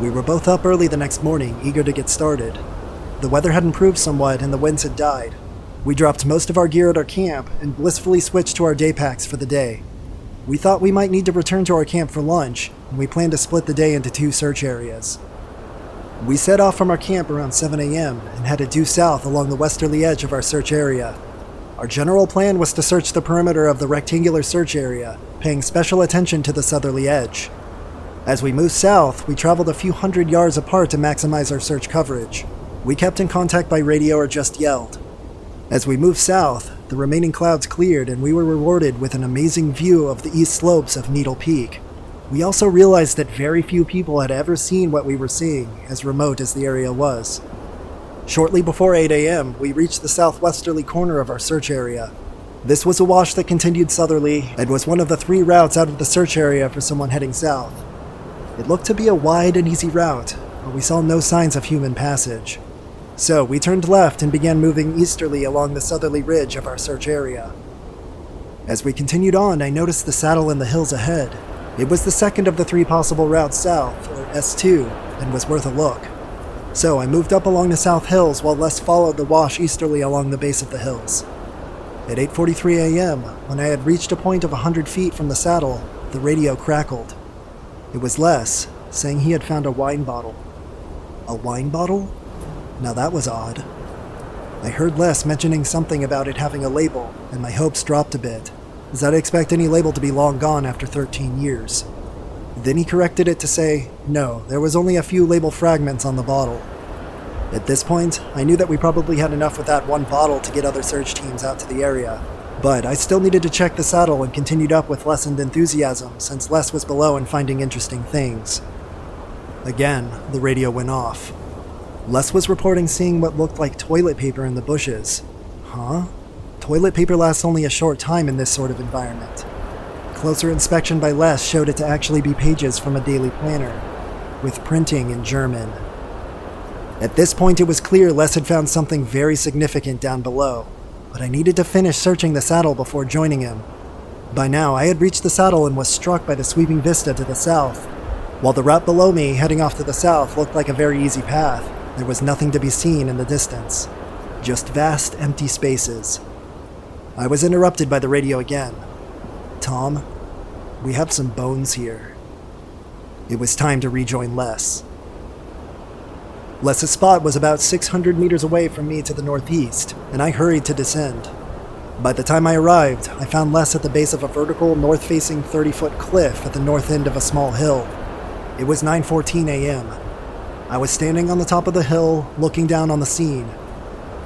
We were both up early the next morning, eager to get started. The weather had improved somewhat and the winds had died. We dropped most of our gear at our camp and blissfully switched to our day packs for the day. We thought we might need to return to our camp for lunch, and we planned to split the day into 2 search areas. We set off from our camp around 7 a.m. and headed due south along the westerly edge of our search area. Our general plan was to search the perimeter of the rectangular search area, paying special attention to the southerly edge. As we moved south, we traveled a few hundred yards apart to maximize our search coverage. We kept in contact by radio or just yelled. As we moved south, the remaining clouds cleared and we were rewarded with an amazing view of the east slopes of Needle Peak. We also realized that very few people had ever seen what we were seeing, as remote as the area was. Shortly before 8 a.m., we reached the southwesterly corner of our search area. This was a wash that continued southerly and was one of the 3 routes out of the search area for someone heading south. It looked to be a wide and easy route, but we saw no signs of human passage. So we turned left and began moving easterly along the southerly ridge of our search area. As we continued on, I noticed the saddle in the hills ahead. It was the second of the 3 possible routes south, or S2, and was worth a look. So I moved up along the south hills while Les followed the wash easterly along the base of the hills. At 8:43 a.m., when I had reached a point of 100 feet from the saddle, the radio crackled. It was Les, saying he had found a wine bottle. A wine bottle? Now that was odd. I heard Les mentioning something about it having a label, and my hopes dropped a bit, as I'd expect any label to be long gone after 13 years. Then he corrected it to say, no, there was only a few label fragments on the bottle. At this point, I knew that we probably had enough with that one bottle to get other search teams out to the area, but I still needed to check the saddle and continued up with lessened enthusiasm since Les was below and finding interesting things. Again, the radio went off. Les was reporting seeing what looked like toilet paper in the bushes. Huh? Toilet paper lasts only a short time in this sort of environment. Closer inspection by Les showed it to actually be pages from a daily planner, with printing in German. At this point it was clear Les had found something very significant down below, but I needed to finish searching the saddle before joining him. By now I had reached the saddle and was struck by the sweeping vista to the south. While the route below me, heading off to the south, looked like a very easy path, there was nothing to be seen in the distance. Just vast, empty spaces. I was interrupted by the radio again. Tom, we have some bones here. It was time to rejoin Les. Les's spot was about 600 meters away from me to the northeast, and I hurried to descend. By the time I arrived, I found Les at the base of a vertical, north-facing 30-foot cliff at the north end of a small hill. It was 9:14 a.m. I was standing on the top of the hill, looking down on the scene.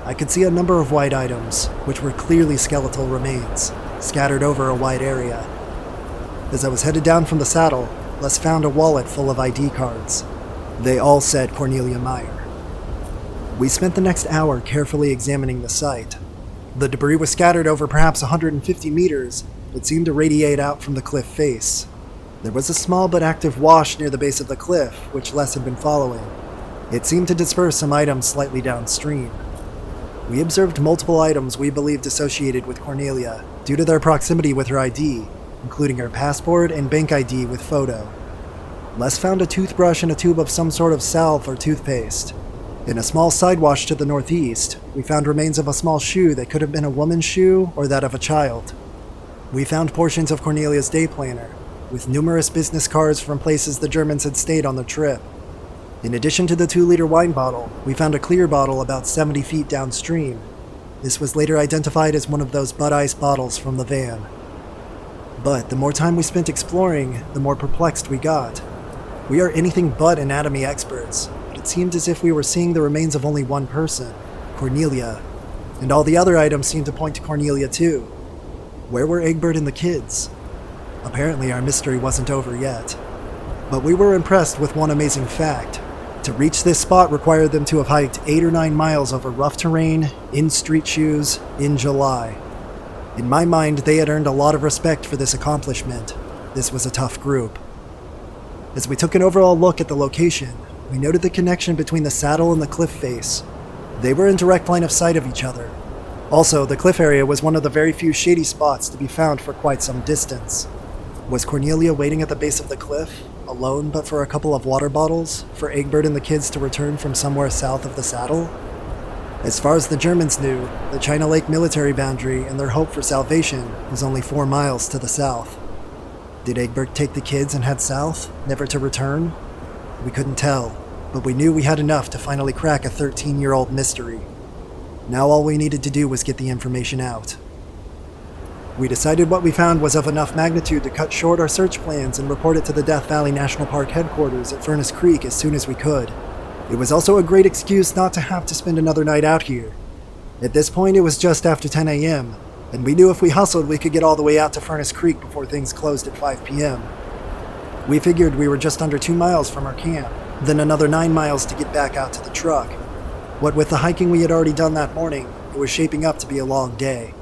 I could see a number of white items, which were clearly skeletal remains, scattered over a wide area. As I was headed down from the saddle, Les found a wallet full of ID cards. They all said Cornelia Meyer. We spent the next hour carefully examining the site. The debris was scattered over perhaps 150 meters, but seemed to radiate out from the cliff face. There was a small but active wash near the base of the cliff, which Les had been following. It seemed to disperse some items slightly downstream. We observed multiple items we believed associated with Cornelia, due to their proximity with her ID, including her passport and bank ID with photo. Les found a toothbrush and a tube of some sort of salve or toothpaste. In a small side wash to the northeast, we found remains of a small shoe that could have been a woman's shoe or that of a child. We found portions of Cornelia's day planner, with numerous business cards from places the Germans had stayed on the trip. In addition to the 2-liter wine bottle, we found a clear bottle about 70 feet downstream. This was later identified as one of those Bud Ice bottles from the van. But the more time we spent exploring, the more perplexed we got. We are anything but anatomy experts, but it seemed as if we were seeing the remains of only one person, Cornelia, and all the other items seemed to point to Cornelia too. Where were Egbert and the kids? Apparently our mystery wasn't over yet. But we were impressed with one amazing fact. To reach this spot required them to have hiked 8 or 9 miles over rough terrain, in street shoes, in July. In my mind, they had earned a lot of respect for this accomplishment. This was a tough group. As we took an overall look at the location, we noted the connection between the saddle and the cliff face. They were in direct line of sight of each other. Also, the cliff area was one of the very few shady spots to be found for quite some distance. Was Cornelia waiting at the base of the cliff, alone but for a couple of water bottles, for Egbert and the kids to return from somewhere south of the saddle? As far as the Germans knew, the China Lake military boundary and their hope for salvation was only 4 miles to the south. Did Egbert take the kids and head south, never to return? We couldn't tell, but we knew we had enough to finally crack a 13-year-old mystery. Now all we needed to do was get the information out. We decided what we found was of enough magnitude to cut short our search plans and report it to the Death Valley National Park headquarters at Furnace Creek as soon as we could. It was also a great excuse not to have to spend another night out here. At this point, it was just after 10 a.m., and we knew if we hustled, we could get all the way out to Furnace Creek before things closed at 5 p.m. We figured we were just under 2 miles from our camp, then another 9 miles to get back out to the truck. What with the hiking we had already done that morning, it was shaping up to be a long day.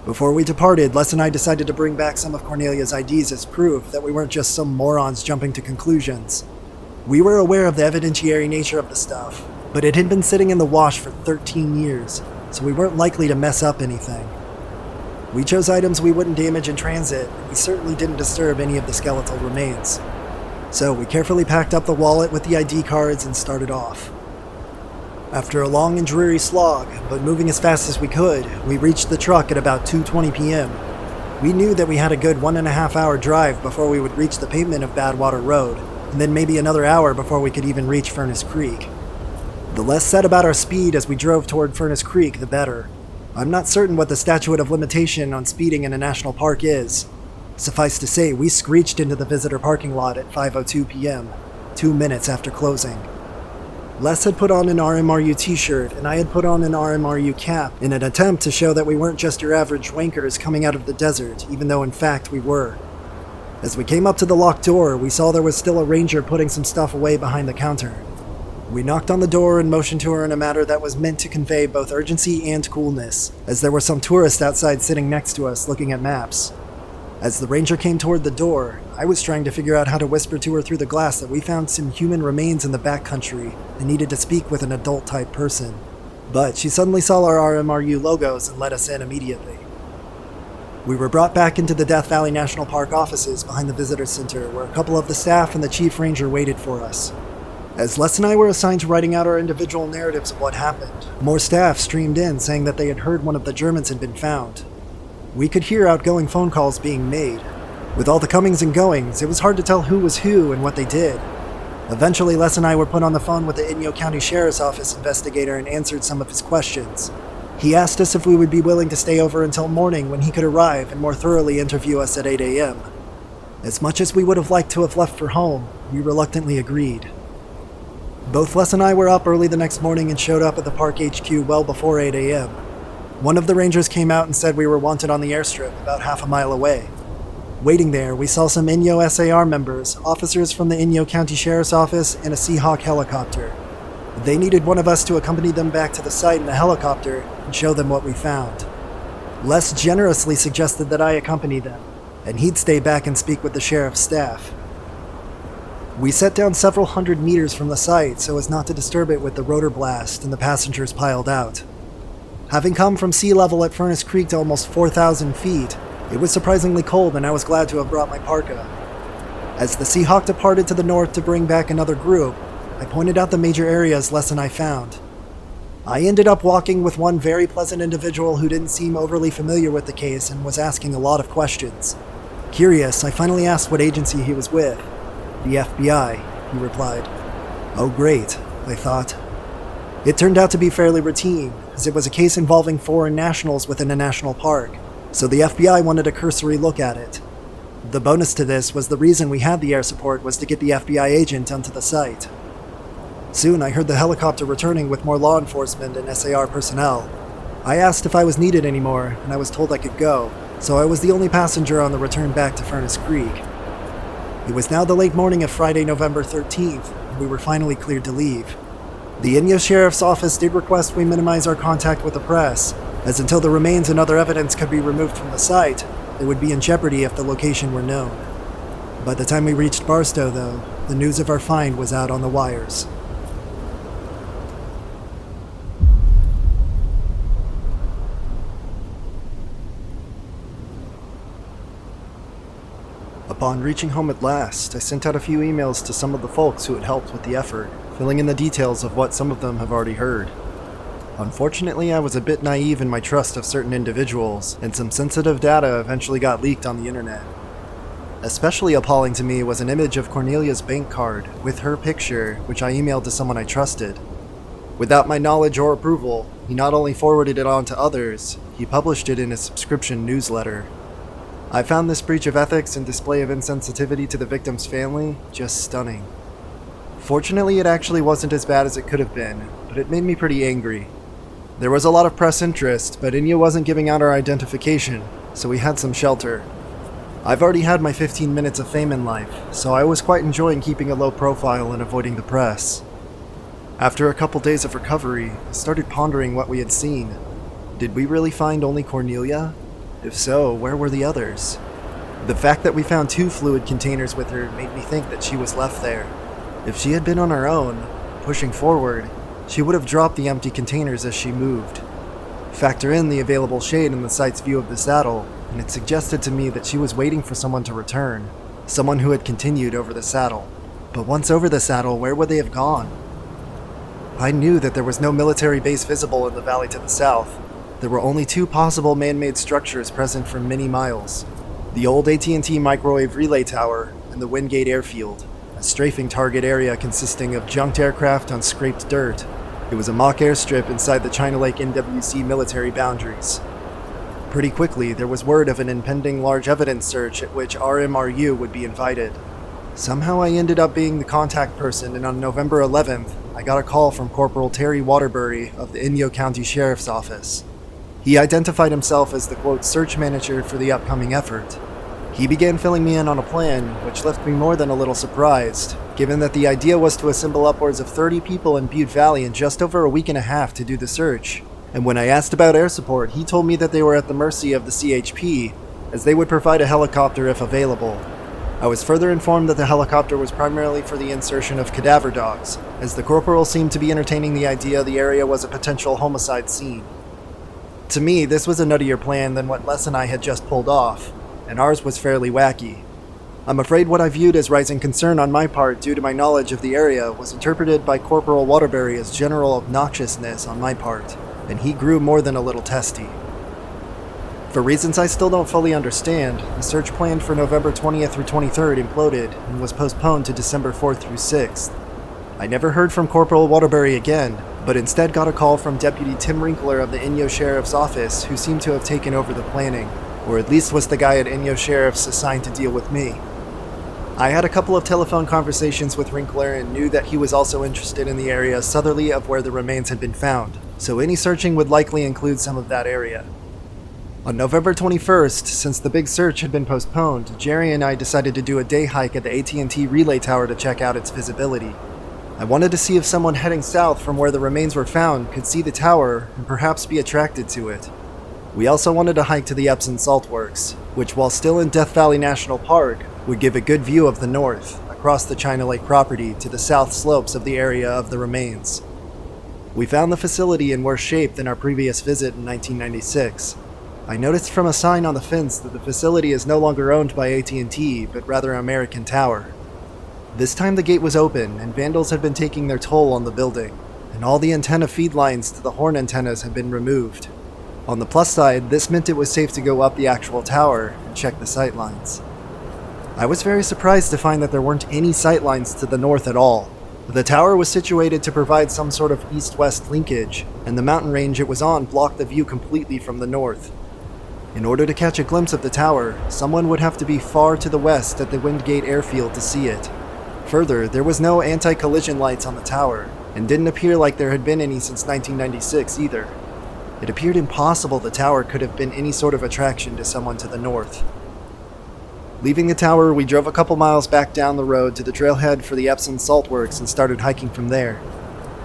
Before we departed, Les and I decided to bring back some of Cornelia's IDs as proof that we weren't just some morons jumping to conclusions. We were aware of the evidentiary nature of the stuff, but it had been sitting in the wash for 13 years, so we weren't likely to mess up anything. We chose items we wouldn't damage in transit, and we certainly didn't disturb any of the skeletal remains. So we carefully packed up the wallet with the ID cards and started off. After a long and dreary slog, but moving as fast as we could, we reached the truck at about 2:20 p.m. We knew that we had a good 1.5 hour drive before we would reach the pavement of Badwater Road, and then maybe another hour before we could even reach Furnace Creek. The less said about our speed as we drove toward Furnace Creek, the better. I'm not certain what the statute of limitation on speeding in a national park is. Suffice to say, we screeched into the visitor parking lot at 5:02 p.m., 2 minutes after closing. Les had put on an RMRU t-shirt, and I had put on an RMRU cap in an attempt to show that we weren't just your average wankers coming out of the desert, even though in fact we were. As we came up to the locked door, we saw there was still a ranger putting some stuff away behind the counter. We knocked on the door and motioned to her in a manner that was meant to convey both urgency and coolness, as there were some tourists outside sitting next to us looking at maps. As the ranger came toward the door, I was trying to figure out how to whisper to her through the glass that we found some human remains in the backcountry and needed to speak with an adult-type person. But she suddenly saw our RMRU logos and let us in immediately. We were brought back into the Death Valley National Park offices behind the visitor center, where a couple of the staff and the chief ranger waited for us. As Les and I were assigned to writing out our individual narratives of what happened, more staff streamed in saying that they had heard one of the Germans had been found. We could hear outgoing phone calls being made. With all the comings and goings, it was hard to tell who was who and what they did. Eventually, Les and I were put on the phone with the Inyo County Sheriff's Office investigator and answered some of his questions. He asked us if we would be willing to stay over until morning when he could arrive and more thoroughly interview us at 8 a.m. As much as we would have liked to have left for home, we reluctantly agreed. Both Les and I were up early the next morning and showed up at the park HQ well before 8 a.m. One of the rangers came out and said we were wanted on the airstrip about half a mile away. Waiting there, we saw some Inyo SAR members, officers from the Inyo County Sheriff's Office, and a Seahawk helicopter. They needed one of us to accompany them back to the site in a helicopter and show them what we found. Les generously suggested that I accompany them, and he'd stay back and speak with the sheriff's staff. We set down several hundred meters from the site so as not to disturb it with the rotor blast and the passengers piled out. Having come from sea level at Furnace Creek to almost 4,000 feet, it was surprisingly cold and I was glad to have brought my parka. As the Seahawk departed to the north to bring back another group, I pointed out the major areas Les and I found. I ended up walking with one very pleasant individual who didn't seem overly familiar with the case and was asking a lot of questions. Curious, I finally asked what agency he was with. The FBI, he replied. Oh great, I thought. It turned out to be fairly routine, as it was a case involving foreign nationals within a national park, so the FBI wanted a cursory look at it. The bonus to this was the reason we had the air support was to get the FBI agent onto the site. Soon I heard the helicopter returning with more law enforcement and SAR personnel. I asked if I was needed anymore, and I was told I could go, so I was the only passenger on the return back to Furnace Creek. It was now the late morning of Friday, November 13th, and we were finally cleared to leave. The Inyo Sheriff's Office did request we minimize our contact with the press, as until the remains and other evidence could be removed from the site, they would be in jeopardy if the location were known. By the time we reached Barstow, though, the news of our find was out on the wires. Upon reaching home at last, I sent out a few emails to some of the folks who had helped with the effort, filling in the details of what some of them have already heard. Unfortunately, I was a bit naive in my trust of certain individuals, and some sensitive data eventually got leaked on the internet. Especially appalling to me was an image of Cornelia's bank card, with her picture, which I emailed to someone I trusted. Without my knowledge or approval, he not only forwarded it on to others, he published it in his subscription newsletter. I found this breach of ethics and display of insensitivity to the victim's family just stunning. Fortunately, it actually wasn't as bad as it could have been, but it made me pretty angry. There was a lot of press interest, but Inyo wasn't giving out our identification, so we had some shelter. I've already had my 15 minutes of fame in life, so I was quite enjoying keeping a low profile and avoiding the press. After a couple days of recovery, I started pondering what we had seen. Did we really find only Cornelia? If so, where were the others? The fact that we found 2 fluid containers with her made me think that she was left there. If she had been on her own, pushing forward, she would have dropped the empty containers as she moved. Factor in the available shade in the site's view of the saddle, and it suggested to me that she was waiting for someone to return, someone who had continued over the saddle. But once over the saddle, where would they have gone? I knew that there was no military base visible in the valley to the south. There were only 2 possible man-made structures present for many miles. The old AT&T microwave relay tower and the Wingate airfield, a strafing target area consisting of junked aircraft on scraped dirt. It was a mock airstrip inside the China Lake NWC military boundaries. Pretty quickly, there was word of an impending large evidence search at which RMRU would be invited. Somehow I ended up being the contact person, and on November 11th, I got a call from Corporal Terry Waterbury of the Inyo County Sheriff's Office. He identified himself as the quote search manager for the upcoming effort. He began filling me in on a plan, which left me more than a little surprised, given that the idea was to assemble upwards of 30 people in Butte Valley in just over a week and a half to do the search. And when I asked about air support, he told me that they were at the mercy of the CHP, as they would provide a helicopter if available. I was further informed that the helicopter was primarily for the insertion of cadaver dogs, as the corporal seemed to be entertaining the idea the area was a potential homicide scene. To me, this was a nuttier plan than what Les and I had just pulled off, and ours was fairly wacky. I'm afraid what I viewed as rising concern on my part due to my knowledge of the area was interpreted by Corporal Waterbury as general obnoxiousness on my part, and he grew more than a little testy. For reasons I still don't fully understand, the search planned for November 20th through 23rd imploded and was postponed to December 4th through 6th. I never heard from Corporal Waterbury again, but instead got a call from Deputy Tim Winkler of the Inyo Sheriff's Office, who seemed to have taken over the planning, or at least was the guy at Inyo Sheriff's assigned to deal with me. I had a couple of telephone conversations with Winkler and knew that he was also interested in the area southerly of where the remains had been found, so any searching would likely include some of that area. On November 21st, since the big search had been postponed, Jerry and I decided to do a day hike at the AT&T relay tower to check out its visibility. I wanted to see if someone heading south from where the remains were found could see the tower and perhaps be attracted to it. We also wanted to hike to the Epsom Salt Works, which while still in Death Valley National Park, would give a good view of the north, across the China Lake property to the south slopes of the area of the remains. We found the facility in worse shape than our previous visit in 1996. I noticed from a sign on the fence that the facility is no longer owned by AT&T, but rather American Tower. This time the gate was open, and vandals had been taking their toll on the building, and all the antenna feed lines to the horn antennas had been removed. On the plus side, this meant it was safe to go up the actual tower and check the sight lines. I was very surprised to find that there weren't any sightlines to the north at all. The tower was situated to provide some sort of east-west linkage, and the mountain range it was on blocked the view completely from the north. In order to catch a glimpse of the tower, someone would have to be far to the west at the Windgate airfield to see it. Further, there was no anti-collision lights on the tower, and didn't appear like there had been any since 1996 either. It appeared impossible the tower could have been any sort of attraction to someone to the north. Leaving the tower, we drove a couple miles back down the road to the trailhead for the Epsom Salt Works and started hiking from there.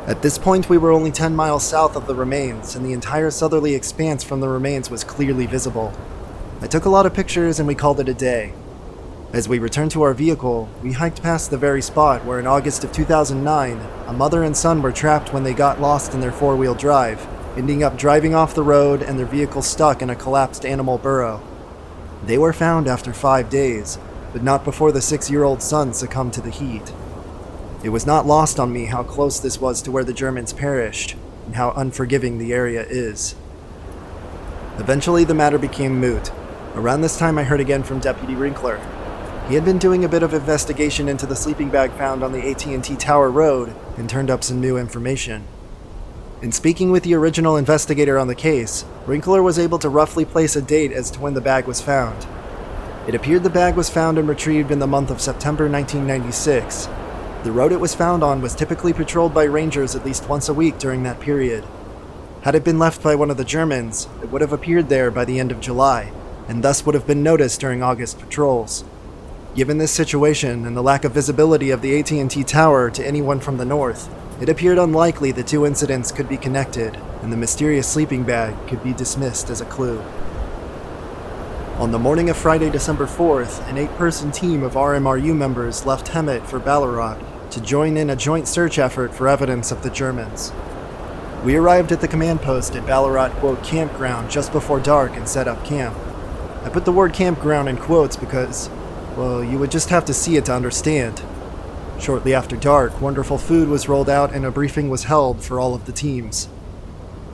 At this point, we were only 10 miles south of the remains, and the entire southerly expanse from the remains was clearly visible. I took a lot of pictures and we called it a day. As we returned to our vehicle, we hiked past the very spot where in August of 2009, a mother and son were trapped when they got lost in their four-wheel drive, ending up driving off the road and their vehicle stuck in a collapsed animal burrow. They were found after 5 days, but not before the 6-year-old son succumbed to the heat. It was not lost on me how close this was to where the Germans perished, and how unforgiving the area is. Eventually, the matter became moot. Around this time, I heard again from Deputy Winkler. He had been doing a bit of investigation into the sleeping bag found on the AT&T Tower Road, and turned up some new information. In speaking with the original investigator on the case, Winkler was able to roughly place a date as to when the bag was found. It appeared the bag was found and retrieved in the month of September 1996. The road it was found on was typically patrolled by rangers at least once a week during that period. Had it been left by one of the Germans, it would have appeared there by the end of July, and thus would have been noticed during August patrols. Given this situation and the lack of visibility of the AT&T Tower to anyone from the north, it appeared unlikely the two incidents could be connected, and the mysterious sleeping bag could be dismissed as a clue. On the morning of Friday, December 4th, an 8-person team of RMRU members left Hemet for Ballarat to join in a joint search effort for evidence of the Germans. We arrived at the command post at Ballarat, campground just before dark and set up camp. I put the word campground in quotes because, well, you would just have to see it to understand. Shortly after dark, wonderful food was rolled out and a briefing was held for all of the teams.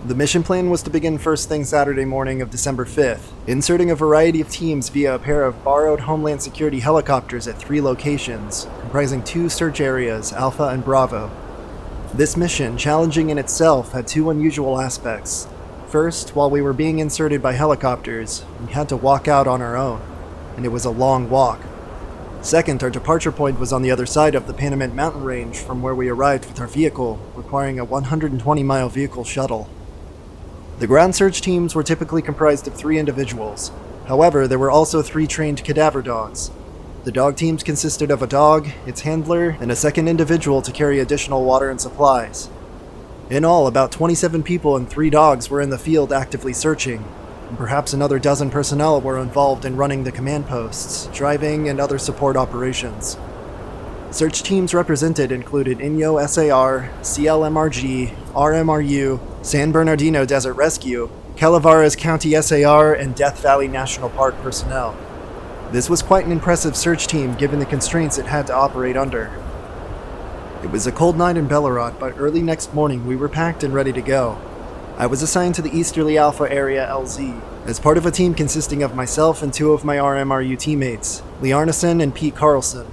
The mission plan was to begin first thing Saturday morning of December 5th, inserting a variety of teams via a pair of borrowed Homeland Security helicopters at 3 locations, comprising 2 search areas, Alpha and Bravo. This mission, challenging in itself, had 2 unusual aspects. First, while we were being inserted by helicopters, we had to walk out on our own, and it was a long walk. Second, our departure point was on the other side of the Panamint mountain range from where we arrived with our vehicle, requiring a 120-mile vehicle shuttle. The ground search teams were typically comprised of 3 individuals. However, there were also 3 trained cadaver dogs. The dog teams consisted of a dog, its handler, and a second individual to carry additional water and supplies. In all, about 27 people and 3 dogs were in the field actively searching, and perhaps another dozen personnel were involved in running the command posts, driving, and other support operations. Search teams represented included Inyo SAR, CLMRG, RMRU, San Bernardino Desert Rescue, Calaveras County SAR, and Death Valley National Park personnel. This was quite an impressive search team given the constraints it had to operate under. It was a cold night in Ballarat, but early next morning we were packed and ready to go. I was assigned to the Easterly Alpha Area LZ, as part of a team consisting of myself and 2 of my RMRU teammates, Lee Arneson and Pete Carlson.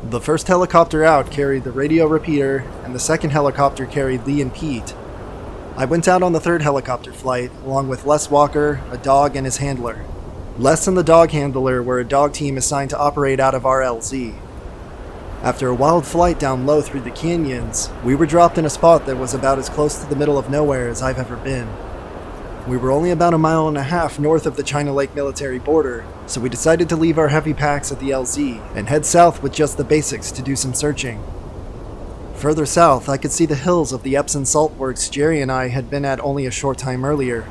The first helicopter out carried the radio repeater, and the second helicopter carried Lee and Pete. I went out on the 3rd helicopter flight, along with Les Walker, a dog, and his handler. Les and the dog handler were a dog team assigned to operate out of our LZ. After a wild flight down low through the canyons, we were dropped in a spot that was about as close to the middle of nowhere as I've ever been. We were only about 1.5 miles north of the China Lake military border, so we decided to leave our heavy packs at the LZ and head south with just the basics to do some searching. Further south, I could see the hills of the Epsom Salt Works Jerry and I had been at only a short time earlier.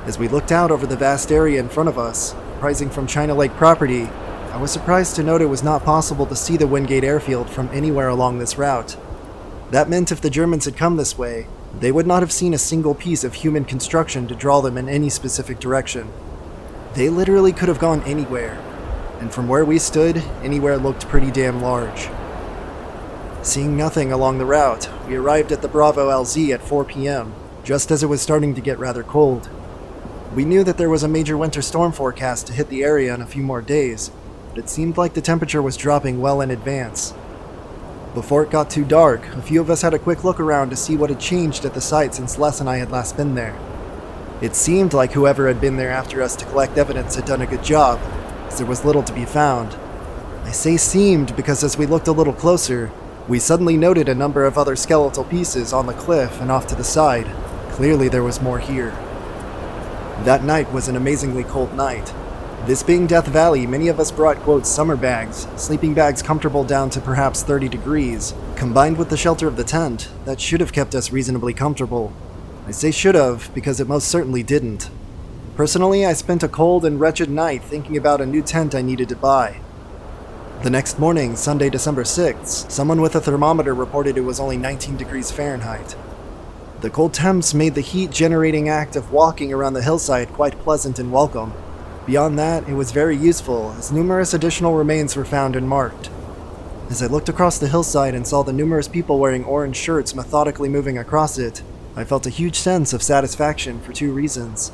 As we looked out over the vast area in front of us, rising from China Lake property, I was surprised to note it was not possible to see the Windgate airfield from anywhere along this route. That meant if the Germans had come this way, they would not have seen a single piece of human construction to draw them in any specific direction. They literally could have gone anywhere, and from where we stood, anywhere looked pretty damn large. Seeing nothing along the route, we arrived at the Bravo LZ at 4 p.m., just as it was starting to get rather cold. We knew that there was a major winter storm forecast to hit the area in a few more days, but it seemed like the temperature was dropping well in advance. Before it got too dark, a few of us had a quick look around to see what had changed at the site since Les and I had last been there. It seemed like whoever had been there after us to collect evidence had done a good job, as there was little to be found. I say seemed because as we looked a little closer, we suddenly noted a number of other skeletal pieces on the cliff and off to the side. Clearly there was more here. That night was an amazingly cold night. This being Death Valley, many of us brought, quote, summer bags, sleeping bags comfortable down to perhaps 30 degrees. Combined with the shelter of the tent, that should have kept us reasonably comfortable. I say should have, because it most certainly didn't. Personally, I spent a cold and wretched night thinking about a new tent I needed to buy. The next morning, Sunday, December 6th, someone with a thermometer reported it was only 19 degrees Fahrenheit. The cold temps made the heat-generating act of walking around the hillside quite pleasant and welcome. Beyond that, it was very useful, as numerous additional remains were found and marked. As I looked across the hillside and saw the numerous people wearing orange shirts methodically moving across it, I felt a huge sense of satisfaction for two reasons.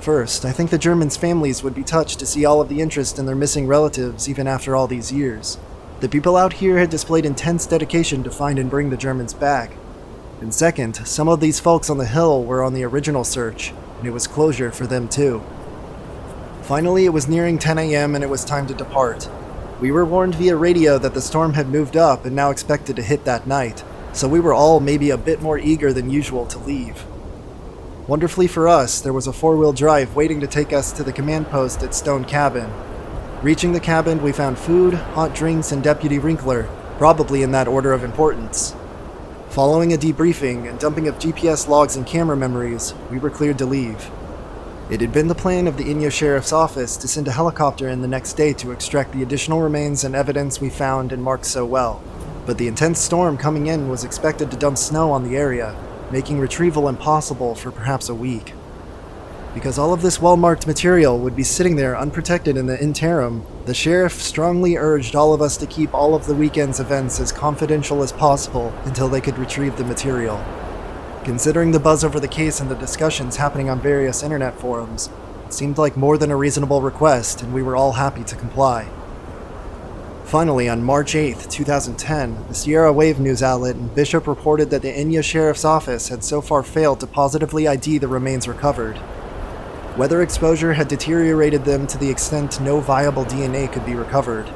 First, I think the Germans' families would be touched to see all of the interest in their missing relatives even after all these years. The people out here had displayed intense dedication to find and bring the Germans back. And second, some of these folks on the hill were on the original search, and it was closure for them too. Finally, it was nearing 10 a.m. and it was time to depart. We were warned via radio that the storm had moved up and now expected to hit that night, so we were all maybe a bit more eager than usual to leave. Wonderfully for us, there was a four-wheel drive waiting to take us to the command post at Stone Cabin. Reaching the cabin, we found food, hot drinks, and Deputy Wrinkler, probably in that order of importance. Following a debriefing and dumping of GPS logs and camera memories, we were cleared to leave. It had been the plan of the Inyo Sheriff's Office to send a helicopter in the next day to extract the additional remains and evidence we found and marked so well, but the intense storm coming in was expected to dump snow on the area, making retrieval impossible for perhaps a week. Because all of this well-marked material would be sitting there unprotected in the interim, the sheriff strongly urged all of us to keep all of the weekend's events as confidential as possible until they could retrieve the material. Considering the buzz over the case and the discussions happening on various internet forums, it seemed like more than a reasonable request, and we were all happy to comply. Finally, on March 8, 2010, the Sierra Wave news outlet in Bishop reported that the Inyo Sheriff's Office had so far failed to positively ID the remains recovered. Weather exposure had deteriorated them to the extent no viable DNA could be recovered.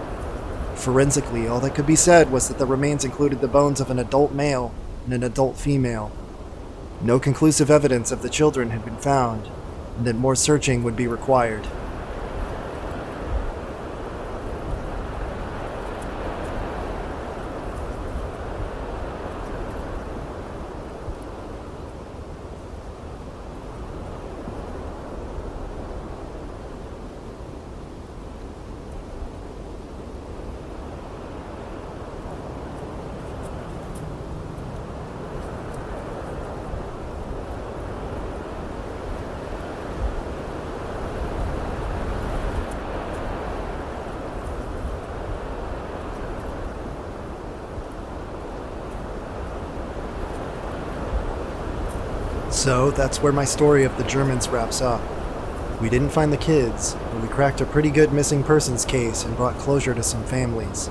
Forensically, all that could be said was that the remains included the bones of an adult male and an adult female. No conclusive evidence of the children had been found, and that more searching would be required. So that's where my story of the Germans wraps up. We didn't find the kids, but we cracked a pretty good missing persons case and brought closure to some families.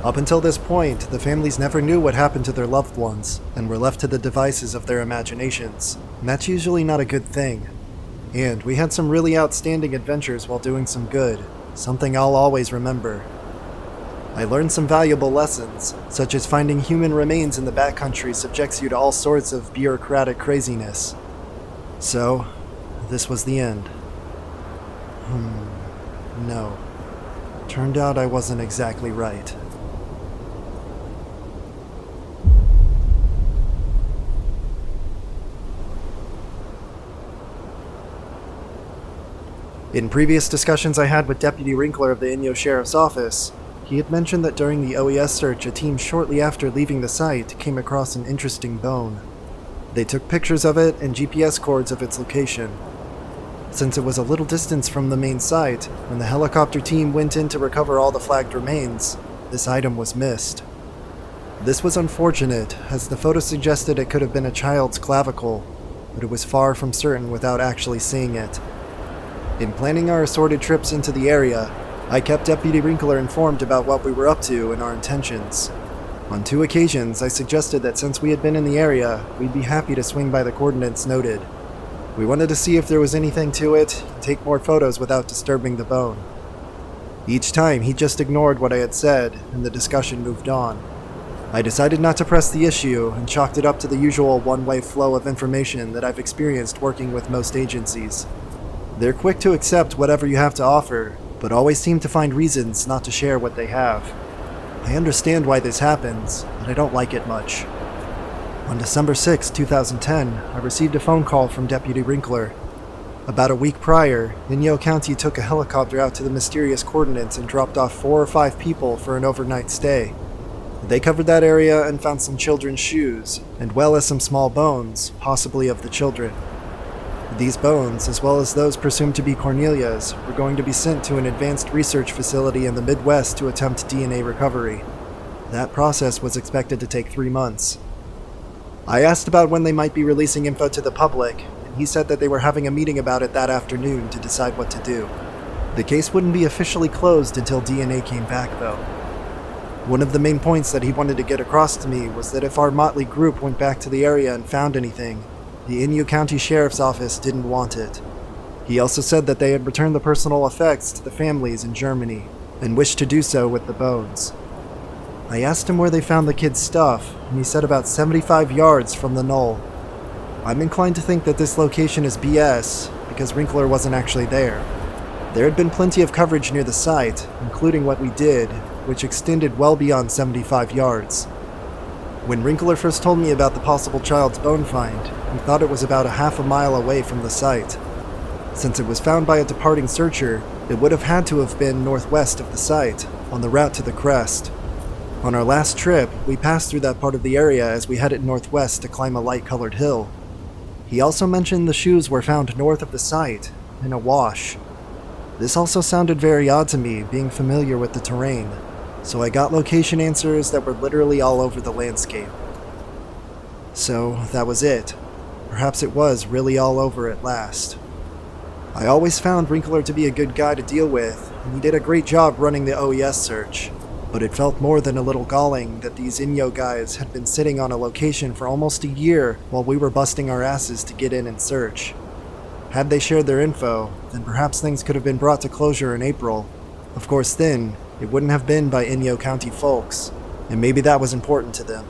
Up until this point, the families never knew what happened to their loved ones, and were left to the devices of their imaginations, and that's usually not a good thing. And we had some really outstanding adventures while doing some good, something I'll always remember. I learned some valuable lessons, such as finding human remains in the backcountry subjects you to all sorts of bureaucratic craziness. So, this was the end. No. Turned out I wasn't exactly right. In previous discussions I had with Deputy Wrinkler of the Inyo Sheriff's Office, he had mentioned that during the OES search, a team shortly after leaving the site came across an interesting bone. They took pictures of it and GPS cords of its location. Since it was a little distance from the main site, when the helicopter team went in to recover all the flagged remains, this item was missed. This was unfortunate, as the photo suggested it could have been a child's clavicle, but it was far from certain without actually seeing it. In planning our assorted trips into the area, I kept Deputy Winkler informed about what we were up to and our intentions. On 2 occasions, I suggested that since we had been in the area, we'd be happy to swing by the coordinates noted. We wanted to see if there was anything to it, and take more photos without disturbing the bone. Each time, he just ignored what I had said, and the discussion moved on. I decided not to press the issue, and chalked it up to the usual one-way flow of information that I've experienced working with most agencies. They're quick to accept whatever you have to offer, but always seem to find reasons not to share what they have. I understand why this happens, but I don't like it much. On December 6, 2010, I received a phone call from Deputy Winkler. About a week prior, Inyo County took a helicopter out to the mysterious coordinates and dropped off 4 or 5 people for an overnight stay. They covered that area and found some children's shoes, as well as some small bones, possibly of the children. These bones, as well as those presumed to be Cornelia's, were going to be sent to an advanced research facility in the Midwest to attempt DNA recovery. That process was expected to take 3 months. I asked about when they might be releasing info to the public, and he said that they were having a meeting about it that afternoon to decide what to do. The case wouldn't be officially closed until DNA came back, though. One of the main points that he wanted to get across to me was that if our motley group went back to the area and found anything, the Inyo County Sheriff's Office didn't want it. He also said that they had returned the personal effects to the families in Germany, and wished to do so with the bones. I asked him where they found the kids' stuff, and he said about 75 yards from the knoll. I'm inclined to think that this location is BS, because Winkler wasn't actually there. There had been plenty of coverage near the site, including what we did, which extended well beyond 75 yards. When Winkler first told me about the possible child's bone find, we thought it was about a half a mile away from the site. Since it was found by a departing searcher, it would have had to have been northwest of the site, on the route to the crest. On our last trip, we passed through that part of the area as we headed northwest to climb a light-colored hill. He also mentioned the shoes were found north of the site, in a wash. This also sounded very odd to me, being familiar with the terrain, so I got location answers that were literally all over the landscape. So, that was it. Perhaps it was really all over at last. I always found Winkler to be a good guy to deal with, and he did a great job running the OES search, but it felt more than a little galling that these Inyo guys had been sitting on a location for almost a year while we were busting our asses to get in and search. Had they shared their info, then perhaps things could have been brought to closure in April. Of course then, it wouldn't have been by Inyo County folks, and maybe that was important to them.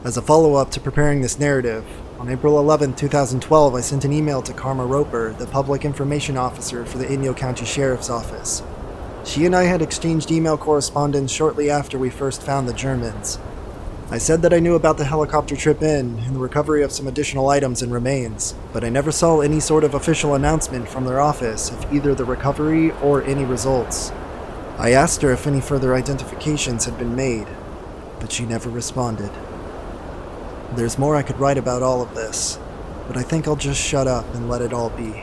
As a follow-up to preparing this narrative, on April 11, 2012, I sent an email to Karma Roper, the Public Information Officer for the Inyo County Sheriff's Office. She and I had exchanged email correspondence shortly after we first found the Germans. I said that I knew about the helicopter trip in and the recovery of some additional items and remains, but I never saw any sort of official announcement from their office of either the recovery or any results. I asked her if any further identifications had been made, but she never responded. There's more I could write about all of this, but I think I'll just shut up and let it all be.